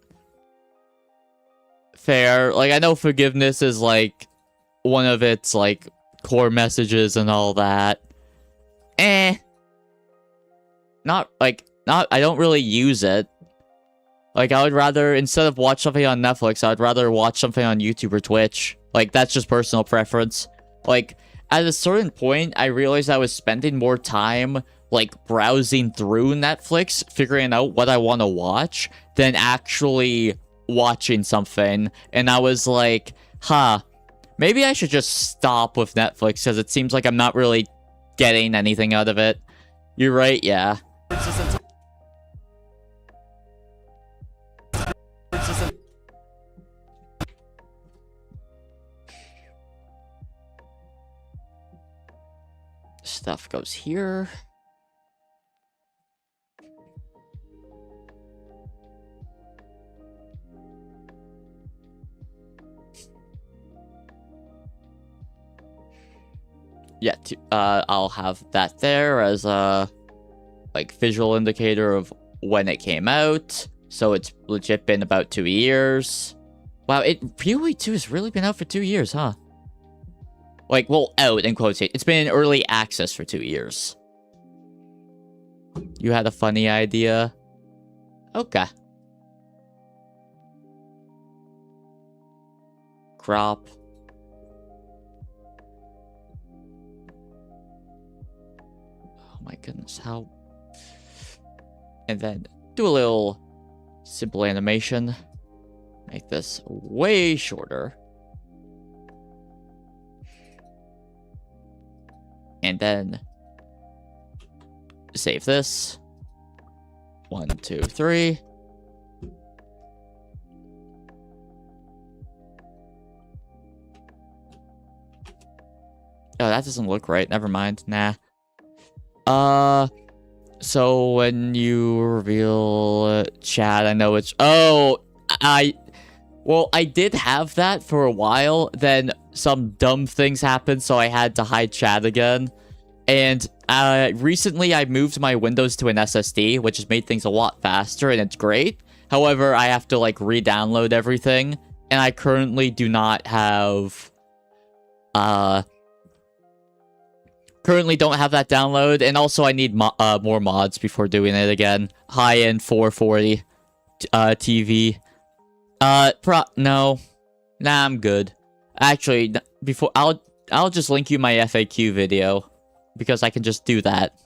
Fair. Like, I know forgiveness is, like, one of its, like, core messages and all that. I don't really use it. Like, I would rather, instead of watch something on Netflix, I'd rather watch something on YouTube or Twitch. Like, that's just personal preference. Like, at a certain point, I realized I was spending more time, like, browsing through Netflix, figuring out what I want to watch, than actually watching something. And I was like, maybe I should just stop with Netflix, because it seems like I'm not really getting anything out of it. You're right, yeah. Stuff goes here. Yeah, I'll have that there as a like visual indicator of when it came out. So it's legit been about 2 years. Wow, PoE 2 has really been out for 2 years, huh? Like, well, out in quotes. It's been in early access for 2 years. You had a funny idea? Okay. Crop. Oh my goodness, how... And then do a little simple animation. Make this way shorter. And then save this. 1, 2, 3. Oh, that doesn't look right. Never mind. Nah. So when you reveal chat, I know it's... Oh, well, I did have that for a while, then some dumb things happened, so I had to hide chat again. And recently I moved my Windows to an SSD, which has made things a lot faster, and it's great. However, I have to, like, re-download everything, and I currently do not have... Currently don't have that download, and also I need more mods before doing it again. High-end 440 TV. No. Nah, I'm good. Actually, before I'll just link you my FAQ video, because I can just do that.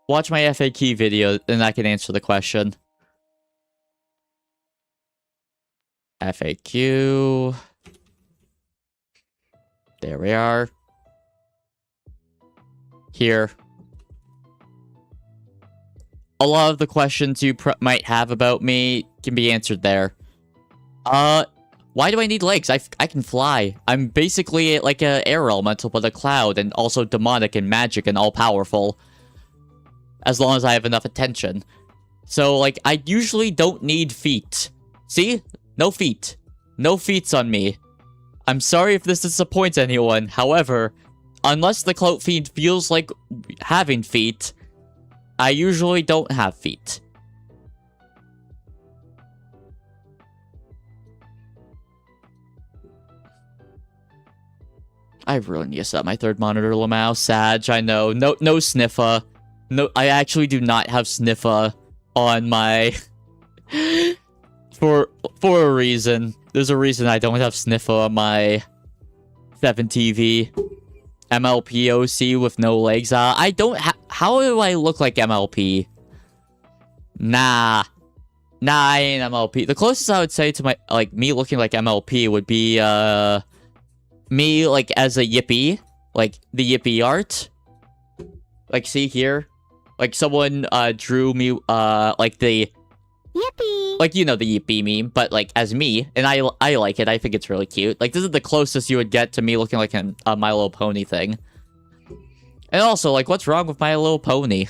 Watch my FAQ video, and I can answer the question. FAQ. There we are. Here. A lot of the questions you might have about me can be answered there. Why do I need legs? I can fly. I'm basically like an air elemental but a cloud, and also demonic and magic and all-powerful. As long as I have enough attention. So, like, I usually don't need feet. See? No feet. No feets on me. I'm sorry if this disappoints anyone. However, unless the Clout Fiend feels like having feet, I usually don't have feet. I really need to set my third monitor, Lamau. Sag, I know. No Sniffa. No, I actually do not have Sniffa on my for a reason. There's a reason I don't have Sniffer on my 7TV. MLPOC with no legs. I don't how do I look like MLP? Nah, I ain't MLP. The closest I would say to my, like, me looking like MLP would be, me, like, as a Yippee. Like, the Yippee art. Like, see here? Like, someone, drew me, like, the... Yippee! Like, you know the Yippee meme, but, like, as me. And I like it. I think it's really cute. Like, this is the closest you would get to me looking like a My Little Pony thing. And also, like, what's wrong with My Little Pony?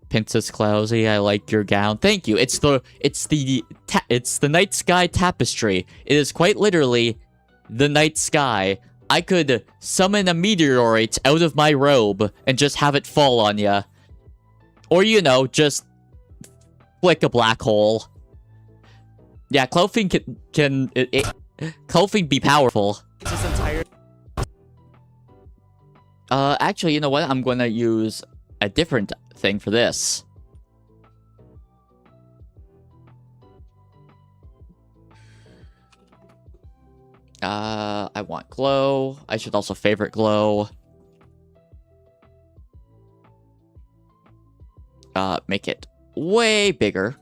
Princess Clousy, I like your gown. Thank you. It's the night sky tapestry. It is quite literally the night sky. I could summon a meteorite out of my robe and just have it fall on ya. Or, you know, just flick a black hole. Yeah, clothing can clothing be powerful. This entire... Actually, you know what? I'm gonna use a different thing for this. I want glow. I should also favorite glow. Make it way bigger.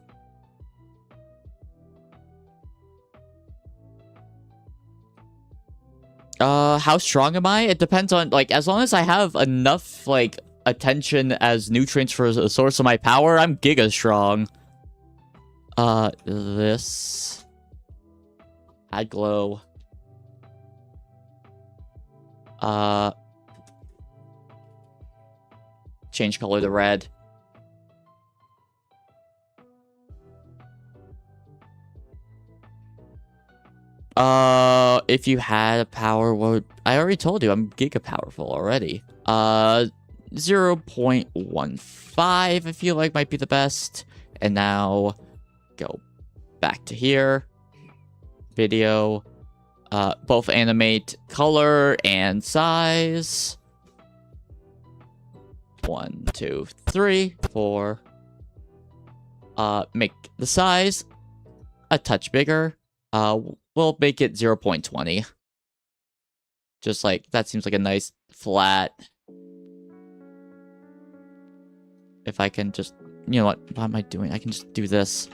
How strong am I? It depends on, like, as long as I have enough, like, attention as nutrients for the source of my power, I'm giga strong. This. Add glow. Change color to red. If you had a power, what would... I already told you, I'm giga powerful already. 0.15, I feel like might be the best. And now, go back to here. Video. Both animate color and size. 1, 2, 3, 4. Make the size a touch bigger. We'll make it 0.20. Just like, that seems like a nice flat. If I can just, you know what am I doing? I can just do this,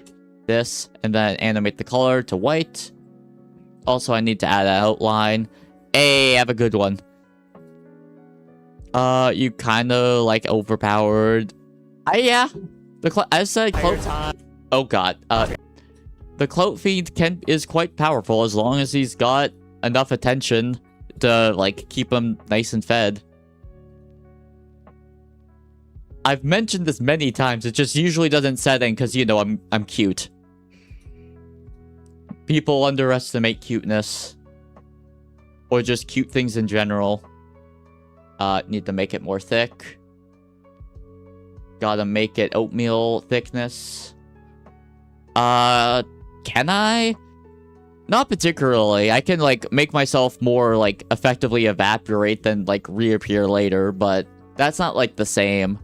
and then animate the color to white. Also, I need to add an outline. Hey, I have a good one. You kind of, like, overpowered. Yeah. I said cloak. Oh god. The cloak fiend is quite powerful as long as he's got enough attention to, like, keep him nice and fed. I've mentioned this many times. It just usually doesn't set in because, you know, I'm cute. People underestimate cuteness. Or just cute things in general. Need to make it more thick. Gotta make it oatmeal thickness. Can I? Not particularly. I can, like, make myself more, like, effectively evaporate than, like, reappear later, but that's not, like, the same.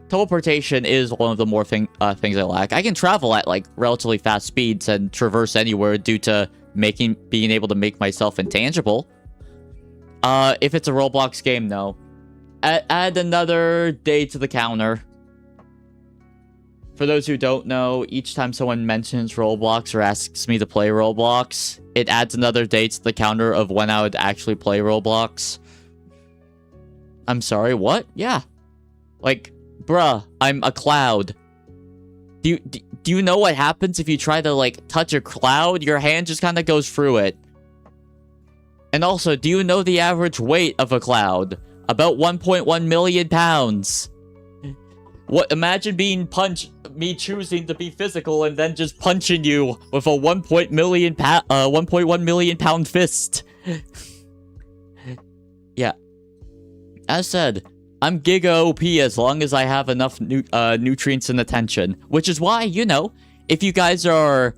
Teleportation is one of the more things I lack. I can travel at, like, relatively fast speeds and traverse anywhere due to being able to make myself intangible. If it's a Roblox game, no. Add another day to the counter. For those who don't know, each time someone mentions Roblox or asks me to play Roblox, it adds another day to the counter of when I would actually play Roblox. I'm sorry, what? Yeah. Like, bruh, I'm a cloud. Do you know what happens if you try to, like, touch a cloud? Your hand just kind of goes through it. And also, do you know the average weight of a cloud? About 1.1 million pounds. What? Imagine being punched, me choosing to be physical and then just punching you with a 1.1 million pound fist. Yeah. As said, I'm giga OP as long as I have enough nutrients and attention. Which is why, you know, if you guys are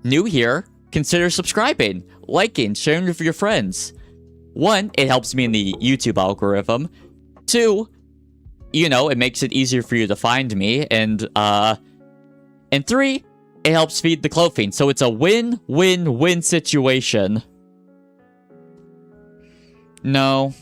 new here, consider subscribing, liking, sharing with your friends. 1, it helps me in the YouTube algorithm. 2, you know, it makes it easier for you to find me. And 3, it helps feed the clothing. So it's a win-win-win situation. No.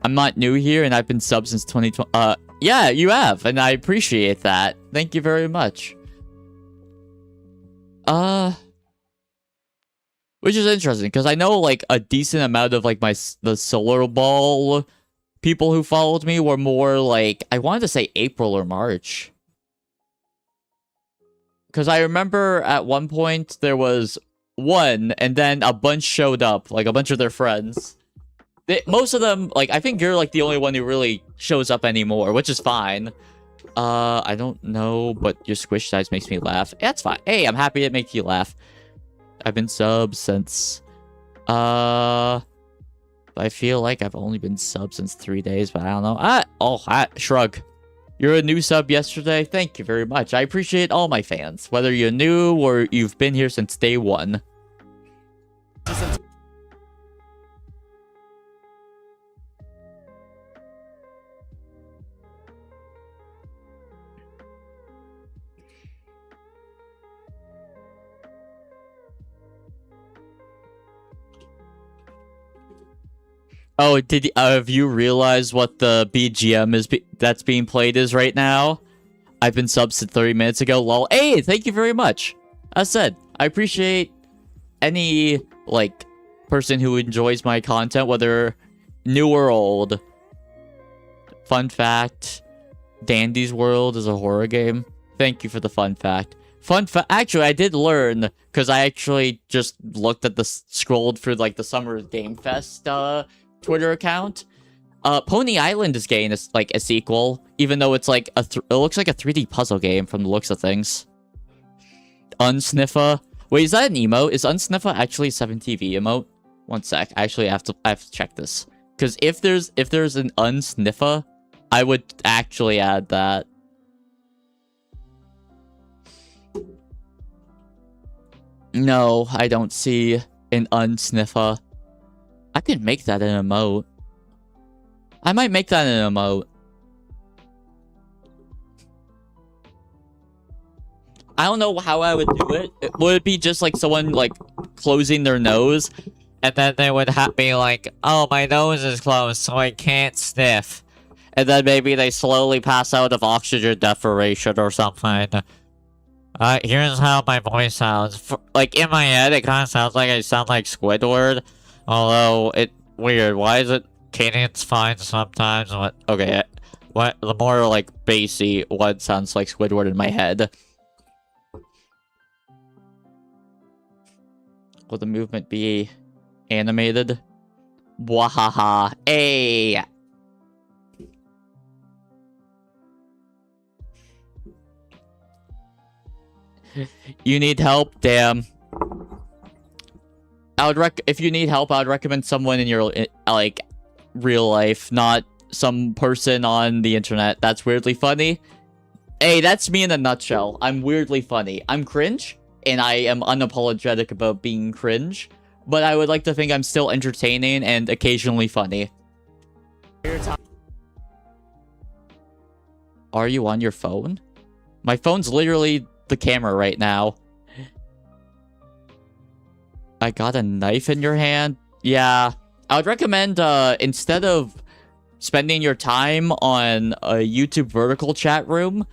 I'm not new here, and I've been sub since 2020. Yeah, you have, and I appreciate that. Thank you very much. Which is interesting, because I know, like, a decent amount of, like, the Solar Ball people who followed me were more, like, I wanted to say April or March. Because I remember at one point there was one, and then a bunch showed up, like, a bunch of their friends. Most of them, like, I think you're, like, the only one who really shows up anymore, which is fine. I don't know, but your squish size makes me laugh. Yeah, it's fine. Hey, I'm happy it makes you laugh. I've been sub since, I feel like I've only been sub since 3 days, but I don't know. Shrug. You're a new sub yesterday? Thank you very much. I appreciate all my fans, whether you're new or you've been here since day one. Oh, have you realized what the BGM is that's being played is right now? I've been subbed since 30 minutes ago. Lol. Hey, thank you very much. As said, I appreciate any, like, person who enjoys my content, whether new or old. Fun fact, Dandy's World is a horror game. Thank you for the fun fact. Actually, I did learn, because I actually just looked at scrolled through, like, the Summer Game Fest, Twitter account. Pony Island is getting like a sequel, even though it's like it looks like a 3D puzzle game from the looks of things. Unsniffa. Wait, is that an emote? Is Unsniffa actually a 7TV emote? One sec. Actually, I have to check this, because if there's an Unsniffa, I would actually add that. No, I don't see an Unsniffa. I could make that an emote. I might make that an emote. I don't know how I would do it. Would it be just like someone like closing their nose, and then they would be like, "Oh, my nose is closed, so I can't sniff," and then maybe they slowly pass out of oxygen deprivation or something. Here's how my voice sounds. Like in my head, it kind of sounds like I sound like Squidward. Although, weird. Why is it cadence fine sometimes? Okay, the more, like, bassy one sounds like Squidward in my head. Will the movement be animated? Wahaha. Hey! You need help? Damn. If you need help, I would recommend someone in your, like, real life, not some person on the internet that's weirdly funny. Hey, that's me in a nutshell. I'm weirdly funny. I'm cringe, and I am unapologetic about being cringe, but I would like to think I'm still entertaining and occasionally funny. Are you on your phone? My phone's literally the camera right now. I got a knife in your hand? Yeah. I would recommend, instead of spending your time on a YouTube vertical chat room,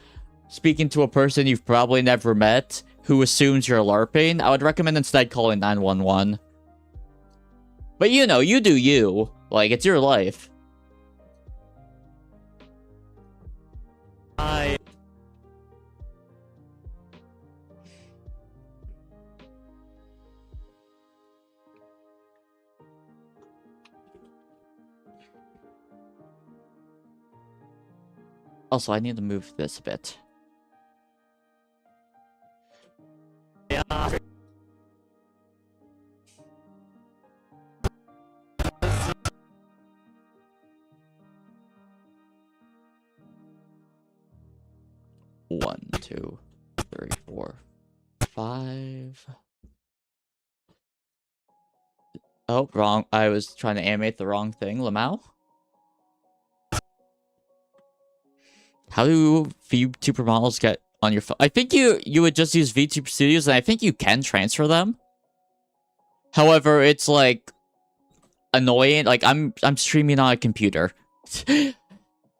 speaking to a person you've probably never met, who assumes you're LARPing, I would recommend instead calling 911. But you know, you do you. Like, it's your life. Also, I need to move this a bit. 1, 2, 3, 4, 5. Oh, wrong. I was trying to animate the wrong thing. Lamau? How do VTuber models get on your phone? I think you would just use VTuber Studios, and I think you can transfer them. However, it's like annoying. Like I'm streaming on a computer.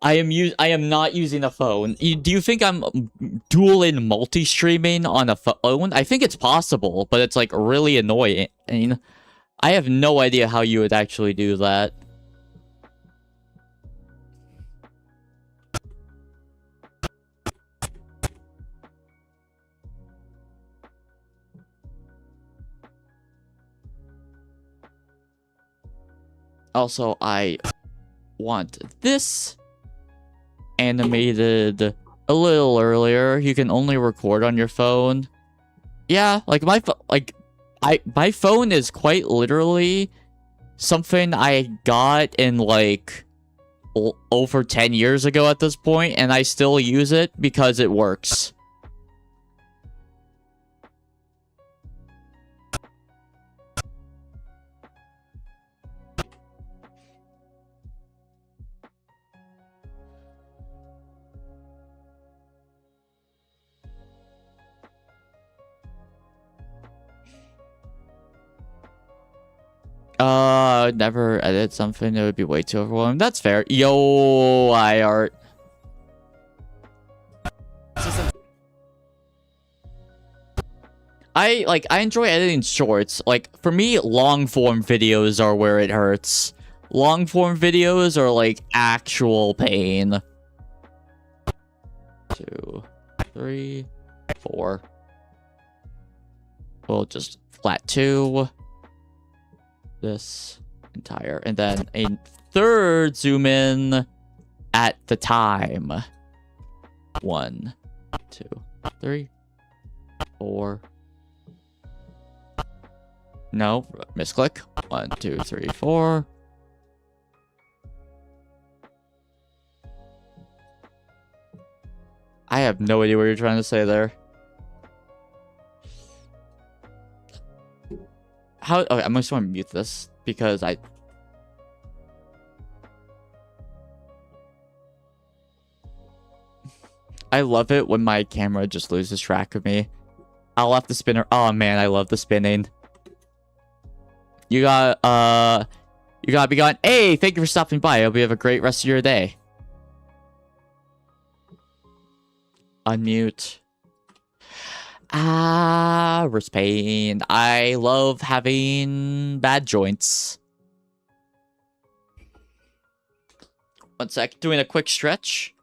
I am not using a phone. Do you think I'm dual in multi-streaming on a phone? I think it's possible, but it's like really annoying. I mean, I have no idea how you would actually do that. Also, I want this animated a little earlier. You can only record on your phone. Yeah, like my phone is quite literally something I got in like over 10 years ago at this point, and I still use it because it works. Never edit something. It would be way too overwhelming. That's fair. Yo, iArt. I enjoy editing shorts. Like, for me, long form videos are where it hurts. Long form videos are like actual pain. 2, 3, 4. We'll just flat 2. This entire, and then a third zoom in at the time. 1, 2, 3, 4. No, misclick. 1, 2, 3, 4. I have no idea what you're trying to say there. How? Okay, I'm just want to mute this because I love it when my camera just loses track of me. I'll have the spinner. Oh man, I love the spinning. You gotta be going. Hey, thank you for stopping by. I hope you have a great rest of your day. Unmute. Wrist pain. I love having bad joints. One sec. Doing a quick stretch.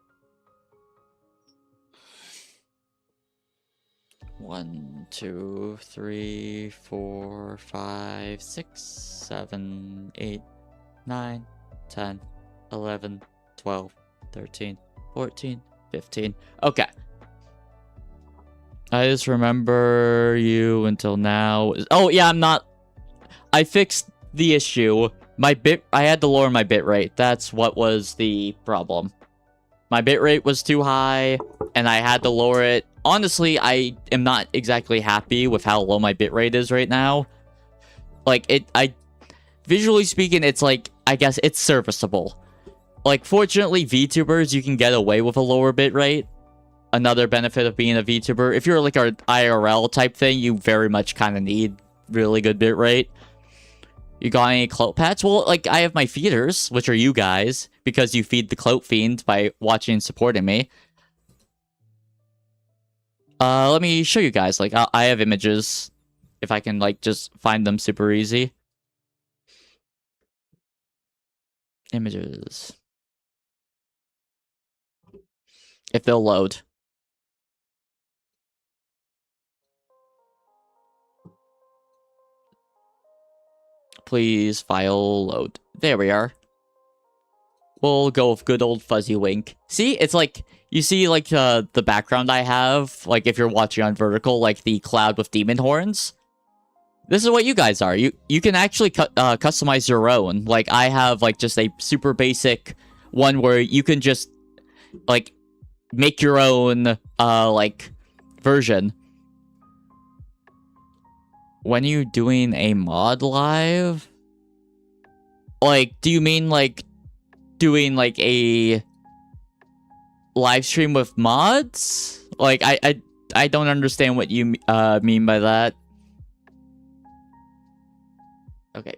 1, 2, 3, 4, 5, 6, 7, 8, 9, 10, 11, 12, 13, 14, 15. Okay. I just remember you until now. Oh, yeah, I fixed the issue. I had to lower my bitrate. That's what was the problem. My bitrate was too high, and I had to lower it. Honestly, I am not exactly happy with how low my bitrate is right now. Like, visually speaking, it's like, I guess it's serviceable. Like, fortunately, VTubers, you can get away with a lower bitrate. Another benefit of being a VTuber, if you're like an IRL type thing, you very much kind of need really good bitrate. You got any clout pats? Well, like, I have my feeders, which are you guys, because you feed the clout fiend by watching and supporting me. Let me show you guys. Like, I have images, if I can, like, just find them super easy. Images. If they'll load. Please, file load. There we are. We'll go with good old fuzzy wink. See, it's like, you see like the background I have, like if you're watching on vertical, like the cloud with demon horns. This is what you guys are. You can actually customize your own. Like I have like just a super basic one where you can just like make your own like version. When are you doing a mod live? Like, do you mean like doing like a live stream with mods? Like, I don't understand what you mean by that. Okay.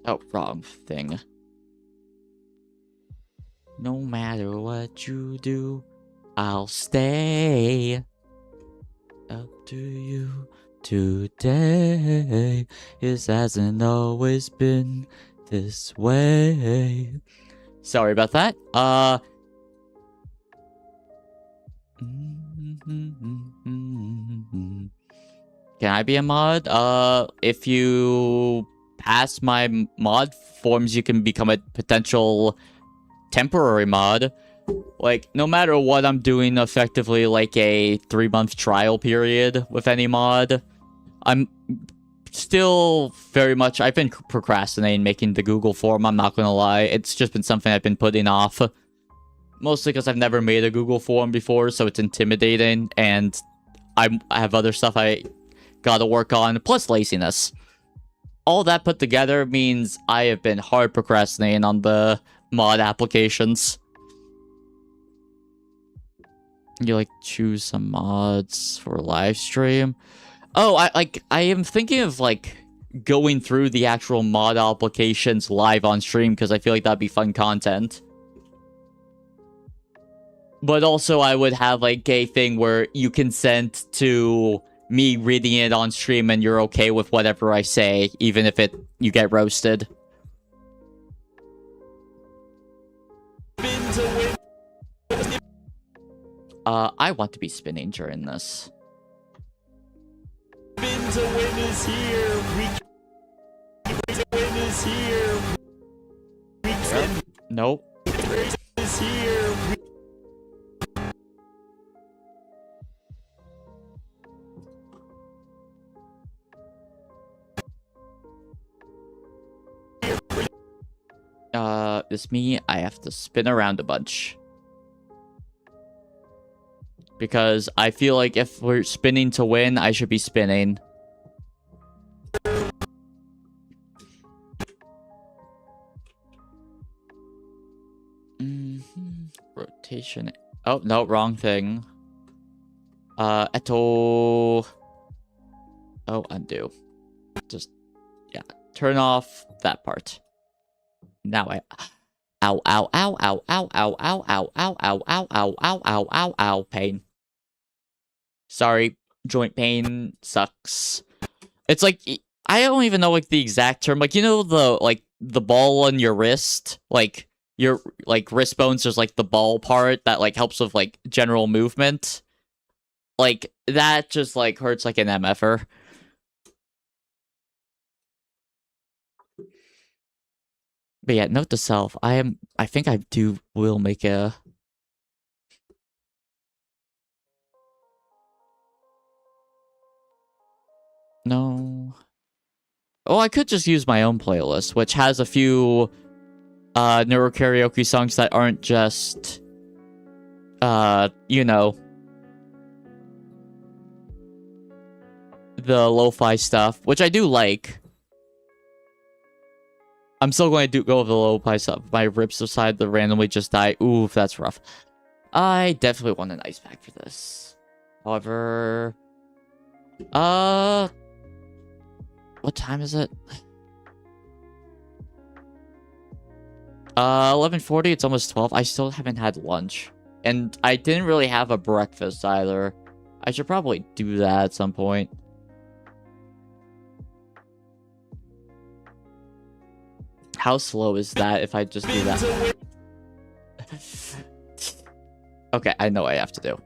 Oh, wrong thing. No matter what you do, I'll stay up to you today. It hasn't always been this way. Sorry about that. Can I be a mod? If you pass my mod forms, you can become a potential temporary mod. Like, no matter what, I'm doing effectively like a 3-month trial period with any mod. I'm still very much... I've been procrastinating making the Google form, I'm not gonna lie. It's just been something I've been putting off. Mostly because I've never made a Google form before, so it's intimidating, and I have other stuff I gotta work on, plus laziness. All that put together means I have been hard procrastinating on the mod applications. You like choose some mods for live stream? Oh, I am thinking of like going through the actual mod applications live on stream because I feel like that'd be fun content. But also I would have like a thing where you consent to me reading it on stream and you're okay with whatever I say, even if you get roasted. I want to be spinning during this. Spin to win is here. Spin to win is here. Nope. Is here. It's me. I have to spin around a bunch. Because I feel like if we're spinning to win, I should be spinning. Rotation. Oh, no, wrong thing. Eto. Oh, undo. Just, yeah. Turn off that part. Now I... Ow, ow, ow, ow, ow, ow, ow, ow, ow, ow, ow, ow, ow, ow, ow, ow, pain. Sorry, joint pain sucks. It's like, I don't even know like the exact term. Like, you know the ball on your wrist? Like, your like wrist bones, there's like the ball part that like helps with like general movement. Like, that just like hurts like an MFer. But yeah, note to self, I think I will make a... No. Oh, I could just use my own playlist, which has a few neuro karaoke songs that aren't just you know, the lo-fi stuff, which I do like. I'm still going to go with the lo-fi stuff. My ribs aside, the randomly just die. Oof, that's rough. I definitely want an ice pack for this. However, what time is it? 11:40. It's almost 12. I still haven't had lunch, and I didn't really have a breakfast either. I should probably do that at some point. How slow is that if I just do that? Okay, I know what I have to do.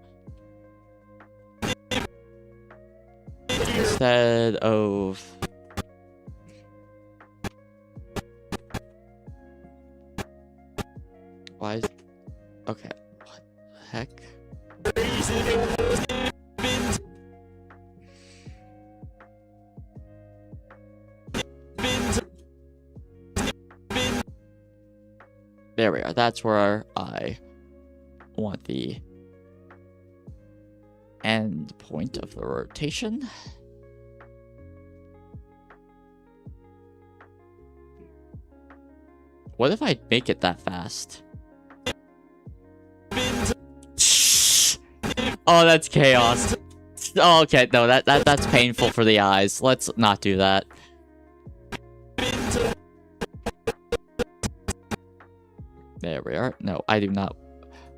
Instead of... Why is... Okay, what the heck? There we are. That's where I want the end point of the rotation. What if I make it that fast? Oh, that's chaos. Oh, okay, no, that's painful for the eyes. Let's not do that. There we are. No, I do not.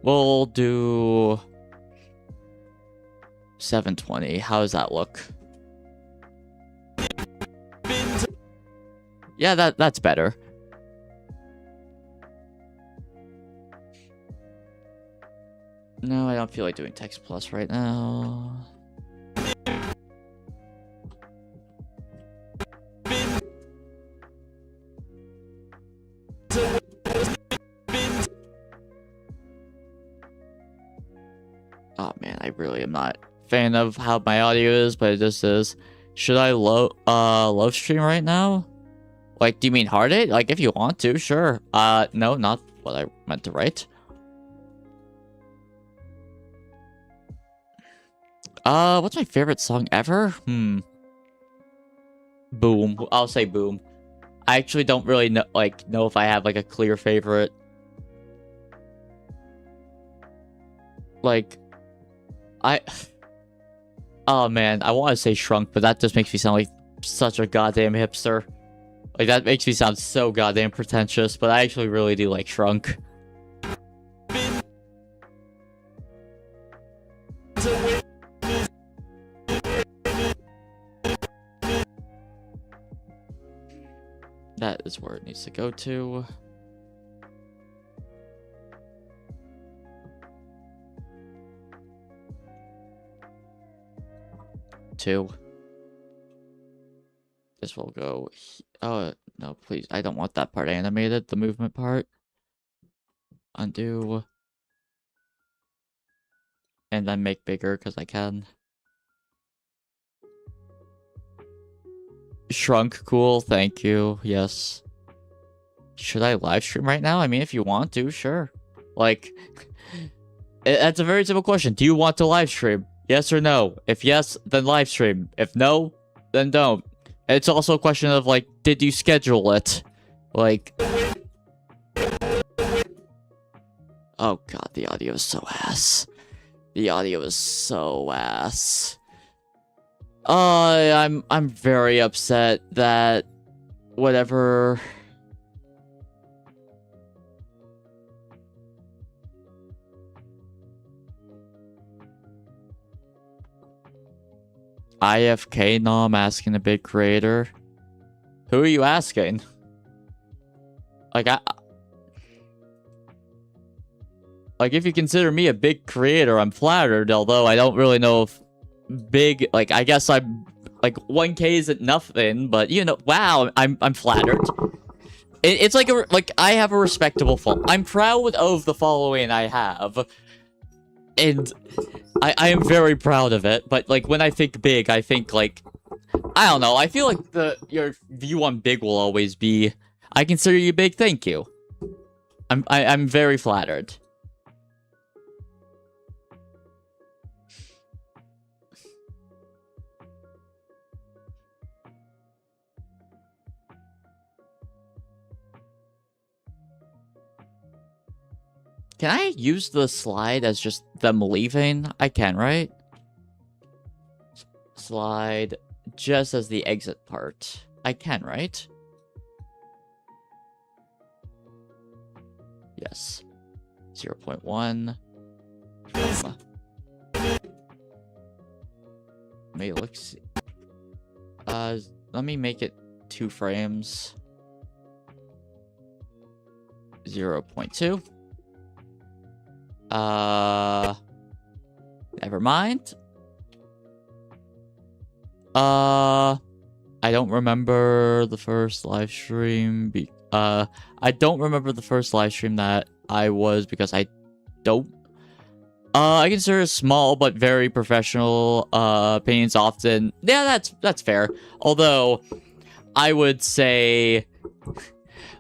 We'll do 720. How does that look? Yeah, that's better. No, I don't feel like doing text plus right now. Oh man, I really am not a fan of how my audio is, but it just is. Should I low stream right now? Like, do you mean hard it? Like, if you want to, sure. No, not what I meant to write. What's my favorite song ever? Boom. I'll say Boom. I actually don't really know if I have like a clear favorite. Like, oh man, I want to say Shrunk, but that just makes me sound like such a goddamn hipster. Like, that makes me sound so goddamn pretentious, but I actually really do like Shrunk. That is where it needs to go to. Two. This will go. Oh, no, please. I don't want that part animated, the movement part. Undo. And then make bigger because I can. Shrunk, cool, thank you, yes. Should I live stream right now? I mean, if you want to, sure. Like, that's a very simple question. Do you want to live stream? Yes or no? If yes, then live stream. If no, then don't. It's also a question of, like, did you schedule it? Like... Oh god, the audio is so ass. The audio is so ass. I'm very upset that whatever. IFK? No, I'm asking a big creator. Who are you asking? Like, like, if you consider me a big creator, I'm flattered, although I don't really know if big, like, I guess I'm, like, 1K isn't nothing, but, you know, wow, I'm flattered. It's like, I have a respectable I'm proud of the following I have, and I am very proud of it, but, like, when I think big, I think, like, I don't know, I feel like your view on big will always be, I consider you big, thank you. I'm very flattered. Can I use the slide as just them leaving? I can, right? Slide just as the exit part. I can, right? Yes. 0.1. May look. Let me make it 2 frames. 0.2. Never mind. I don't remember the first live stream. I don't remember the first live stream that I was because I don't. I consider it small but very professional. Opinions often. Yeah, that's fair. Although, I would say,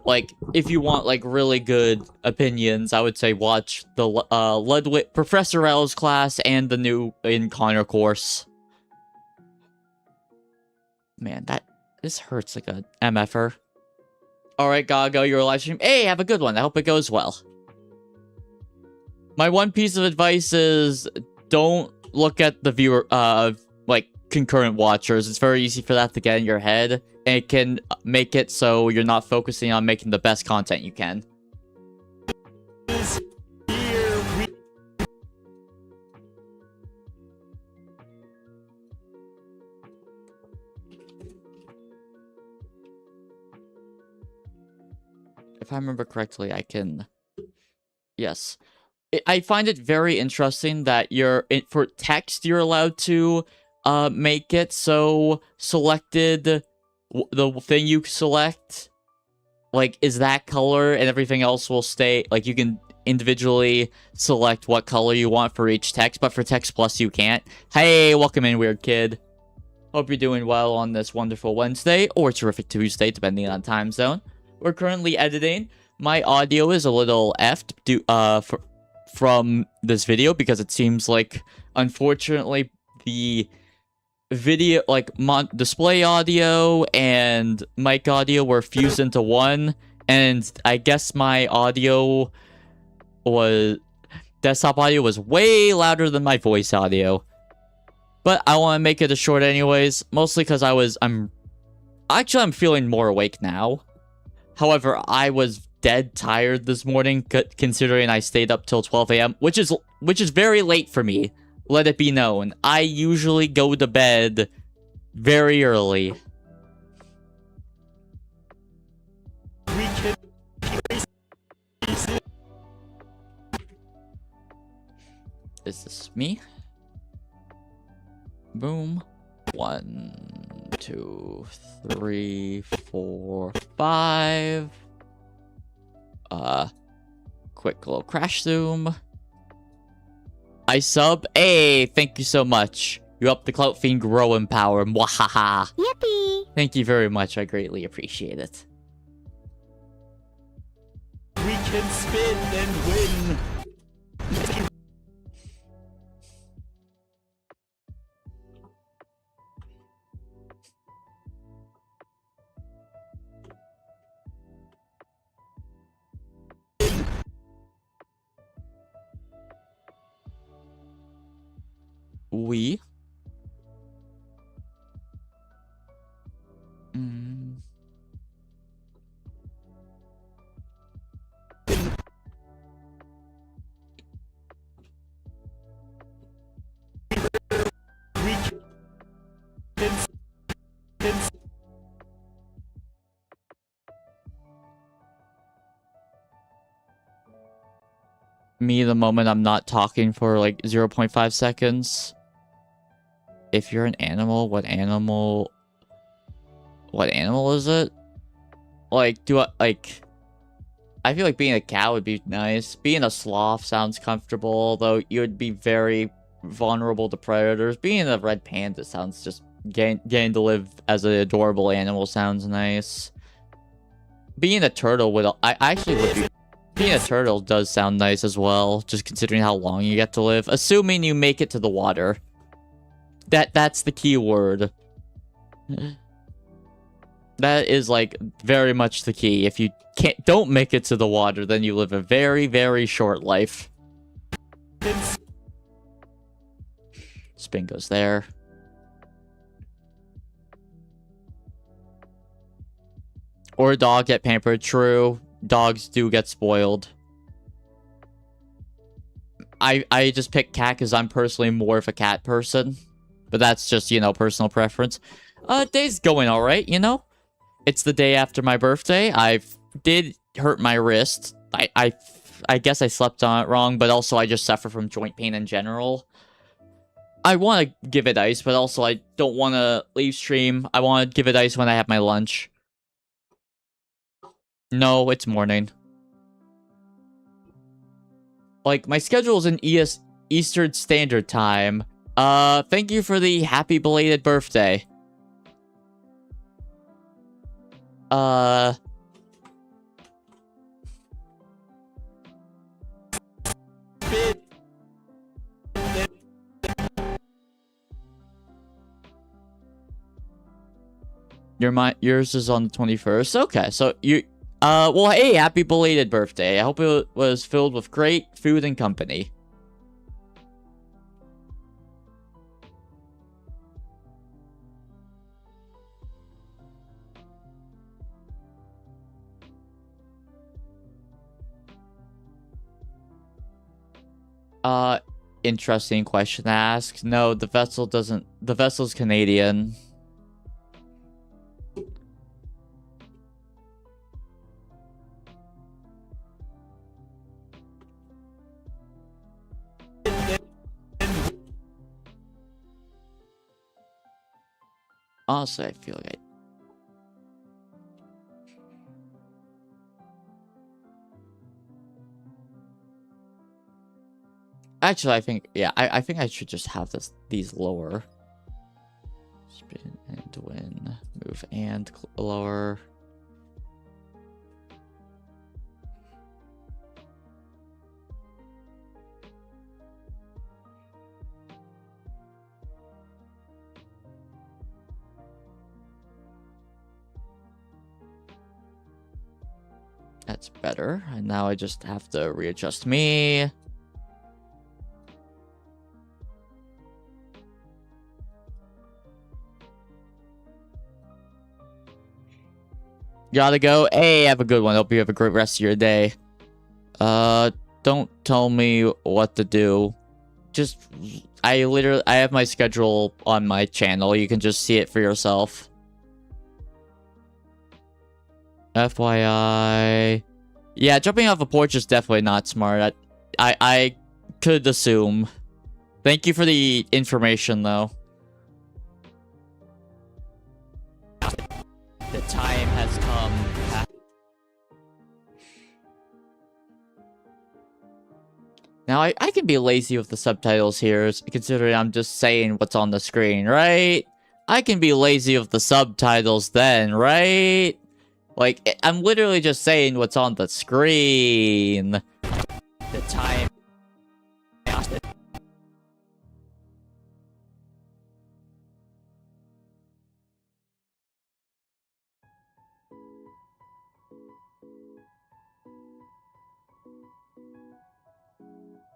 like, if you want, like, really good opinions, I would say watch the Ludwig Professor L's class and the new Connor course. Man, this hurts like a MFer. Alright, Gago, you're live stream. Hey, have a good one. I hope it goes well. My one piece of advice is don't look at the viewer, like, concurrent watchers. It's very easy for that to get in your head, and it can make it so you're not focusing on making the best content you can. If I remember correctly, I can... Yes. I find it very interesting that for text, you're allowed to make it so selected, the thing you select, like, is that color, and everything else will stay, like, you can individually select what color you want for each text, but for Text Plus, you can't. Hey, welcome in, weird kid. Hope you're doing well on this wonderful Wednesday, or terrific Tuesday, depending on time zone. We're currently editing. My audio is a little effed from this video because it seems like, unfortunately, the video, like, display audio and mic audio were fused into one, and I guess my desktop audio was way louder than my voice audio. But I want to make it a short anyways, mostly because I'm feeling more awake now. However, I was dead tired this morning, considering I stayed up till 12 a.m., which is very late for me. Let it be known. I usually go to bed very early. Is this me? Boom. 1, 2, 3, 4, 5. Quick little crash zoom. I sub. Hey, thank you so much. You helped the Clout Fiend grow in power. Mwahaha. Yippee! Thank you very much. I greatly appreciate it. We can spin and win. We. Me the moment I'm not talking for like 0.5 seconds. If you're an animal, what animal is it? Like, I feel like being a cow would be nice. Being a sloth sounds comfortable, although you would be very vulnerable to predators. Being a red panda sounds just getting to live as an adorable animal sounds nice. Being a turtle would be. Being a turtle does sound nice as well, just considering how long you get to live. Assuming you make it to the water. That's the key word. That is, like, very much the key. If you don't make it to the water, then you live a very, very short life. Spin goes there. Or a dog get pampered. True. Dogs do get spoiled. I just picked cat because I'm personally more of a cat person. But that's just, you know, personal preference. Day's going alright, you know? It's the day after my birthday. I did hurt my wrist. I guess I slept on it wrong, but also I just suffer from joint pain in general. I want to give it ice, but also I don't want to leave stream. I want to give it ice when I have my lunch. No, it's morning. Like, my schedule is in Eastern Standard Time. Thank you for the happy belated birthday. Yours is on the 21st. Okay, so you well, hey, happy belated birthday. I hope it was filled with great food and company. Interesting question to ask. No, the vessel's Canadian. Honestly, I feel like actually, I think, yeah, I think I should just have these lower. Spin and win. Move and lower. That's better. And now I just have to readjust me. Gotta go. Hey, have a good one. Hope you have a great rest of your day. Don't tell me what to do. Just, I have my schedule on my channel. You can just see it for yourself. FYI. Yeah, jumping off a porch is definitely not smart. I could assume. Thank you for the information, though. The time has come. Now, I can be lazy with the subtitles here, considering I'm just saying what's on the screen, right? I can be lazy with the subtitles then, right? Like, I'm literally just saying what's on the screen. The time...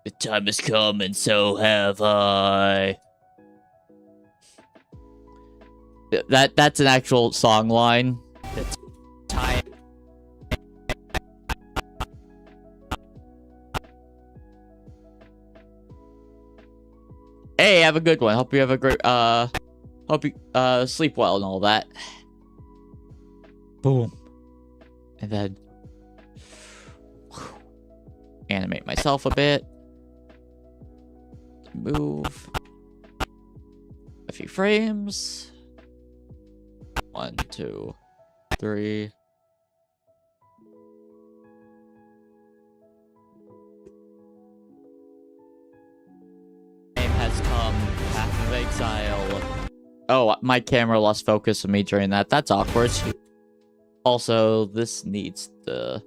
The time has come, and so have I. That's an actual song line. The time. Hey, have a good one. Hope you have a great hope you sleep well and all that. Boom. And then animate myself a bit. Move a few frames. 1, 2, 3. Time has come. Path of exile. Oh, my camera lost focus on me during that. That's awkward. Also, this needs to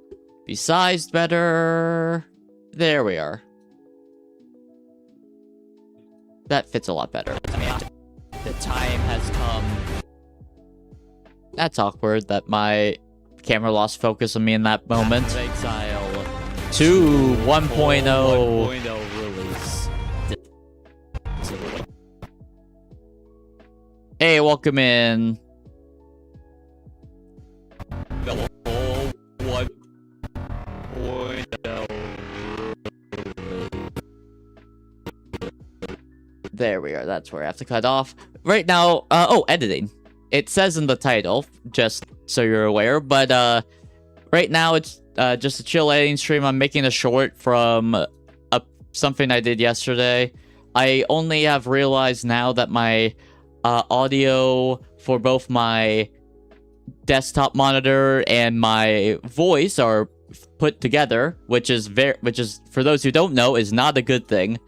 be sized better. There we are. That fits a lot better. The time has come. That's awkward that my camera lost focus on me in that moment. Exile 2 1.0 release. Hey, welcome in. The whole 1.0. There we are. That's where I have to cut off. Right now, oh, editing. It says in the title, just so you're aware, but right now it's just a chill editing stream. I'm making a short from something I did yesterday. I only have realized now that my audio for both my desktop monitor and my voice are put together, which is for those who don't know, is not a good thing.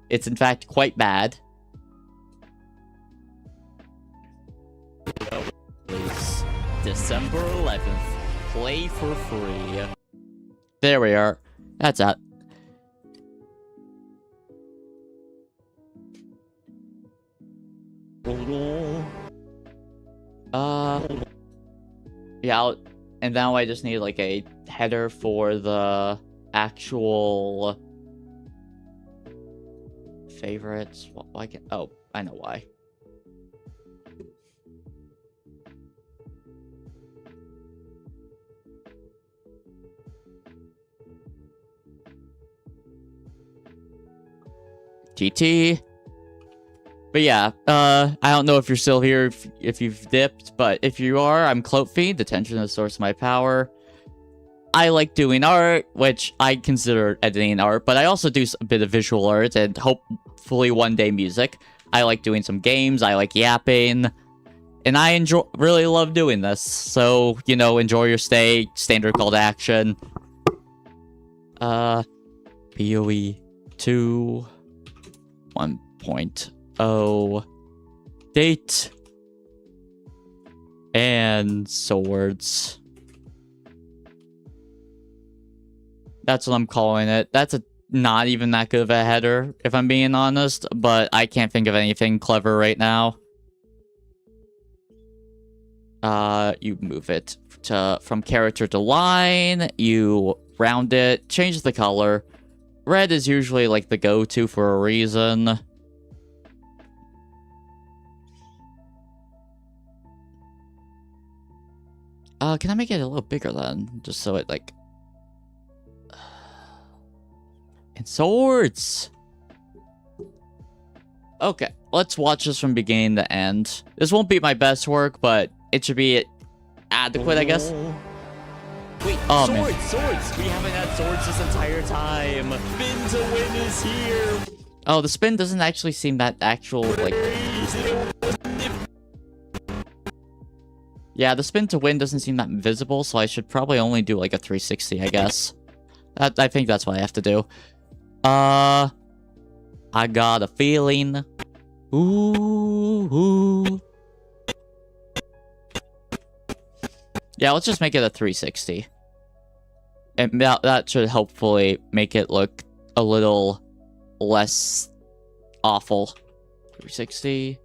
It's in fact quite bad. December 11th. Play for free. There we are. That's it. Yeah, and now I just need like a header for the actual favorites. Why can't? Oh, I know why. GT. But yeah, I don't know if you're still here, if you've dipped, but if you are, I'm Cloak Fiend, the tension is the source of my power. I like doing art, which I consider editing art, but I also do a bit of visual art and hopefully one day music. I like doing some games, I like yapping, and I really love doing this. So, you know, enjoy your stay, standard call to action. PoE 2 1.0 date and swords. That's what I'm calling it. That's not even that good of a header, if I'm being honest, but I can't think of anything clever right now. You move it from character to line, you round it, change the color. Red is usually like the go-to for a reason. Can I make it a little bigger then? Just so it like... And swords! Okay, let's watch this from beginning to end. This won't be my best work, but it should be adequate, I guess. Wait, oh, swords, man. swords! We haven't had swords this entire time. Spin to win is here. Oh, the spin doesn't actually seem that actual, like... Yeah, the spin to win doesn't seem that visible, so I should probably only do like a 360, I guess. I think that's what I have to do. I got a feeling. Ooh. Yeah, let's just make it a 360. And that should hopefully make it look a little less awful. 360.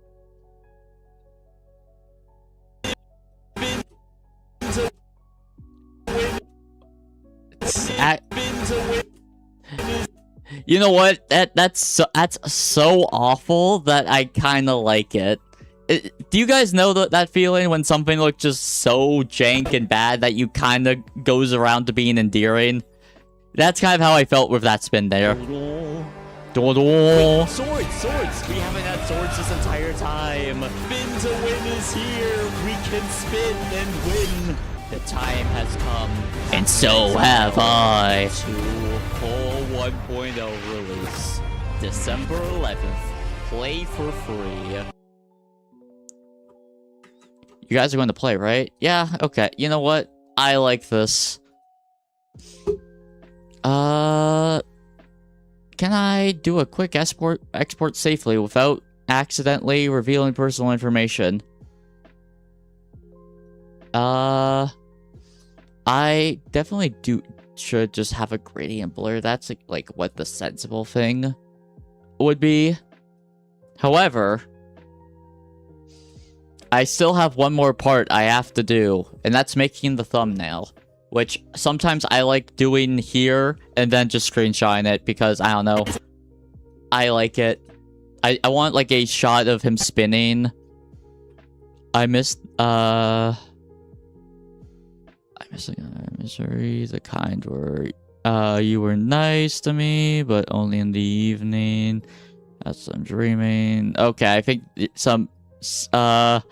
You know what? That's so awful that I kind of like it. Do you guys know that feeling when something looks just so jank and bad that you kind of goes around to being endearing? That's kind of how I felt with that spin there. Wait, swords! We haven't had swords this entire time. Spin to win is here. We can spin and win. The time has come. And so have I. To full 1.0 release. December 11th. Play for free. You guys are going to play, right? Yeah, okay. You know what? I like this. Can I do a quick export safely without accidentally revealing personal information? I definitely should just have a gradient blur. That's like what the sensible thing would be. However, I still have one more part I have to do, and that's making the thumbnail, which sometimes I like doing here and then just screenshotting it because, I don't know, I like it. I want like a shot of him spinning. I missed misery, the kind word. You were nice to me, but only in the evening. That's what I'm dreaming. Okay, I think some song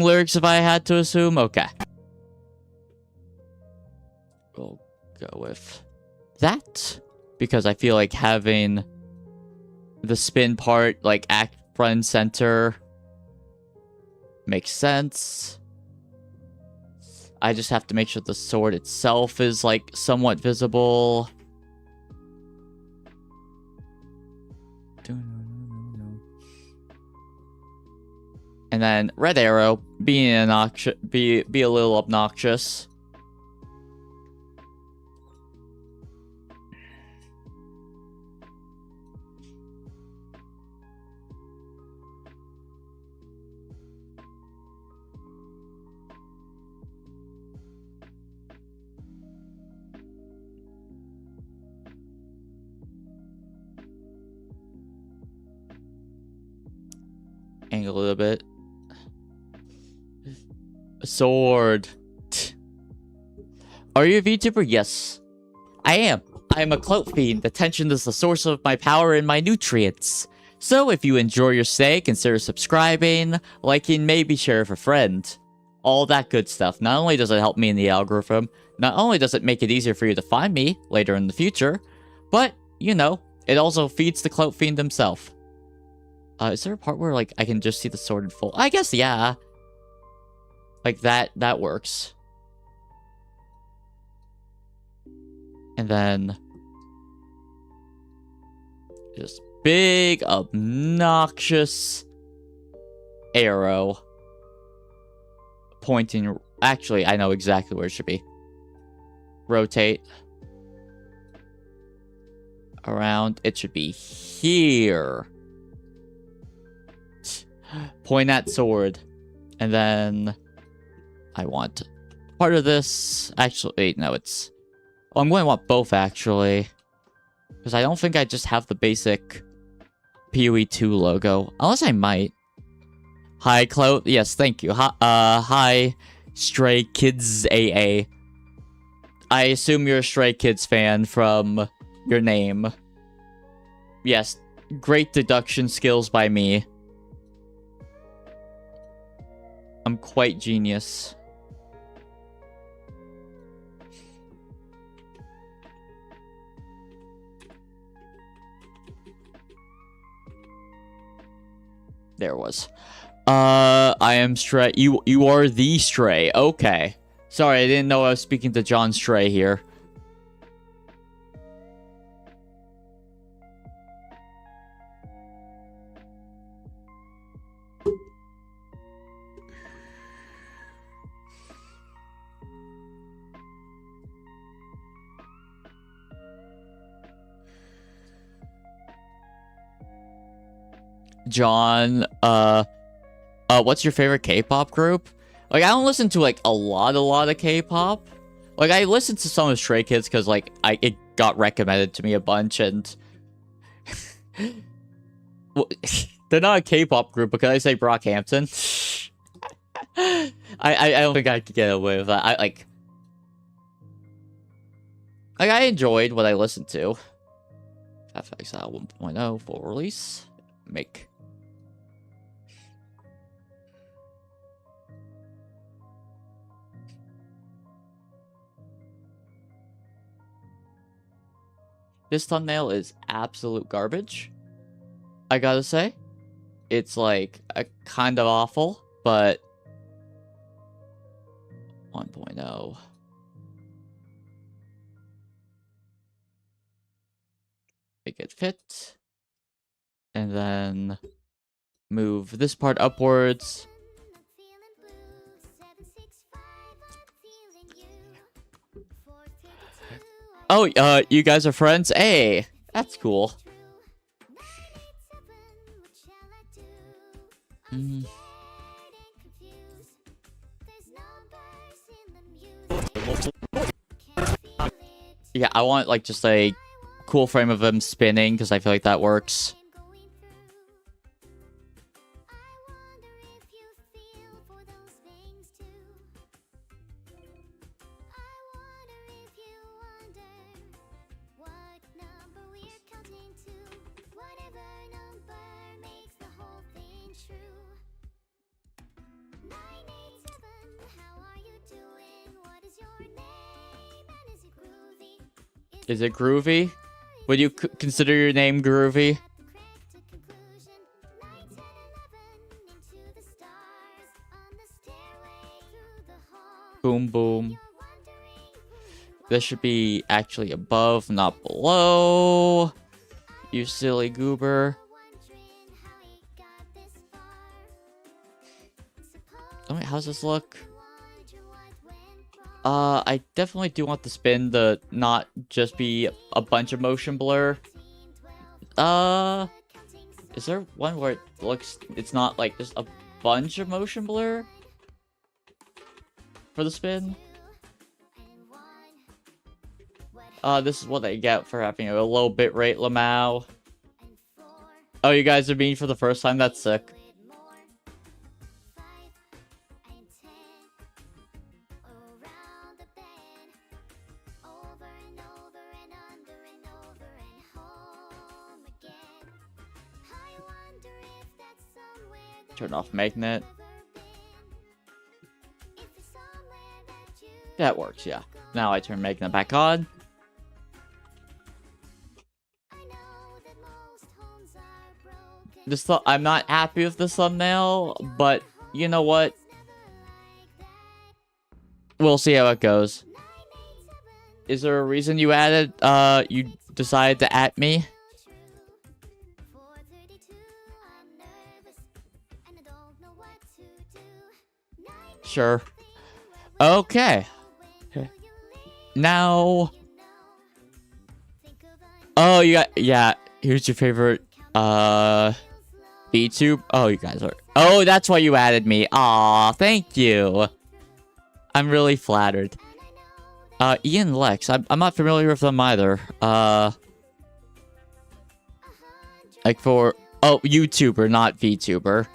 lyrics if I had to assume. Okay. We'll go with that because I feel like having the spin part like act front and center makes sense. I just have to make sure the sword itself is like somewhat visible. And then red arrow being be a little obnoxious. angle it a bit. A sword. Are you a VTuber? Yes. I am. I am a clout fiend. Attention is the source of my power and my nutrients. So if you enjoy your stay, consider subscribing, liking, maybe share with a friend. All that good stuff. Not only does it help me in the algorithm, not only does it make it easier for you to find me later in the future, but, you know, it also feeds the clout fiend himself. Is there a part where, like, I can just see the sword in full? I guess, yeah. Like, that works. And then just big, obnoxious arrow pointing. Actually, I know exactly where it should be. Rotate around. It should be here. Point at sword. And then I want part of this. Actually, wait, no, it's... Oh, I'm going to want both, actually. Because I don't think I just have the basic PoE 2 logo. Unless I might. Hi, Clout. Yes, thank you. Hi, Stray Kids AA. I assume you're a Stray Kids fan from your name. Yes, great deduction skills by me. I'm quite genius. There it was. I am Stray. You are the Stray. Okay. Sorry, I didn't know I was speaking to John Stray here. John, what's your favorite K-pop group? Like, I don't listen to, like, a lot of K-pop. Like, I listen to some of Stray Kids because, like, it got recommended to me a bunch, and... well, they're not a K-pop group, but can I say Brockhampton? I don't think I could get away with that. I enjoyed what I listened to. FXL 1.0 full release. Make. This thumbnail is absolute garbage. I gotta say. It's like a kind of awful, but 1.0. Make it fit. And then move this part upwards. Oh, you guys are friends? Hey, that's cool. Yeah, I want, like, just a cool frame of him spinning, because I feel like that works. Is it groovy? Would you consider your name groovy? Boom, boom. This should be actually above, not below. You silly goober. Oh, wait, how's this look? I definitely do want the spin to not just be a bunch of motion blur. Is there one where it looks, it's not like just a bunch of motion blur for the spin? This is what they get for having a low bitrate Lamau. Oh, you guys are mean for the first time? That's sick. Turn off magnet. That works, yeah. Now I turn magnet back on. I'm not happy with the thumbnail, but you know what? We'll see how it goes. Is there a reason you you decided to at me? Sure. Okay. Now. Oh, yeah. Here's your favorite, VTube. Oh, you guys are. Oh, that's why you added me. Aw, thank you. I'm really flattered. Ian Lex. I'm not familiar with them either. Like for... Oh, YouTuber, not VTuber.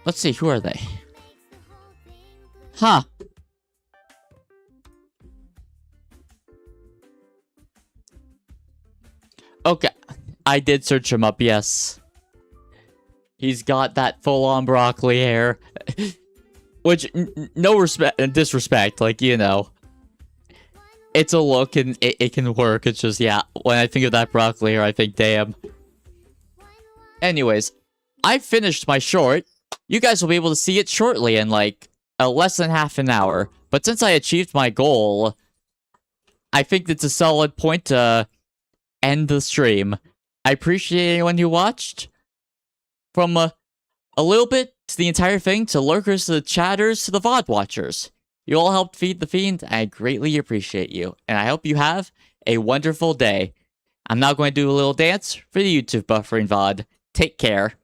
Let's see, who are they? Huh. Okay. I did search him up, yes. He's got that full-on broccoli hair. Which, no disrespect, like, you know. It's a look and it can work. It's just, yeah, when I think of that broccoli hair, I think, damn. Anyways, I finished my short. You guys will be able to see it shortly in, like, less than half an hour. But since I achieved my goal, I think it's a solid point to end the stream. I appreciate anyone who watched. From a little bit to the entire thing, to lurkers, to the chatters, to the VOD watchers. You all helped feed the fiend. I greatly appreciate you. And I hope you have a wonderful day. I'm now going to do a little dance for the YouTube buffering VOD. Take care.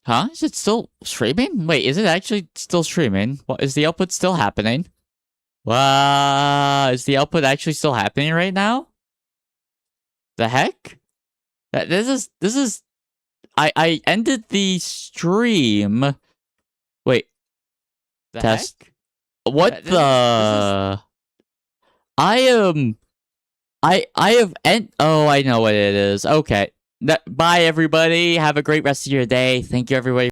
Huh? Is it still streaming? Wait, is it actually still streaming? What, is the output still happening? Wow, is the output actually still happening right now? The heck? This is... I ended the stream. Wait. The Test. heck? What the... I have oh, I know what it is. Okay. Bye, everybody. Have a great rest of your day. Thank you, everybody.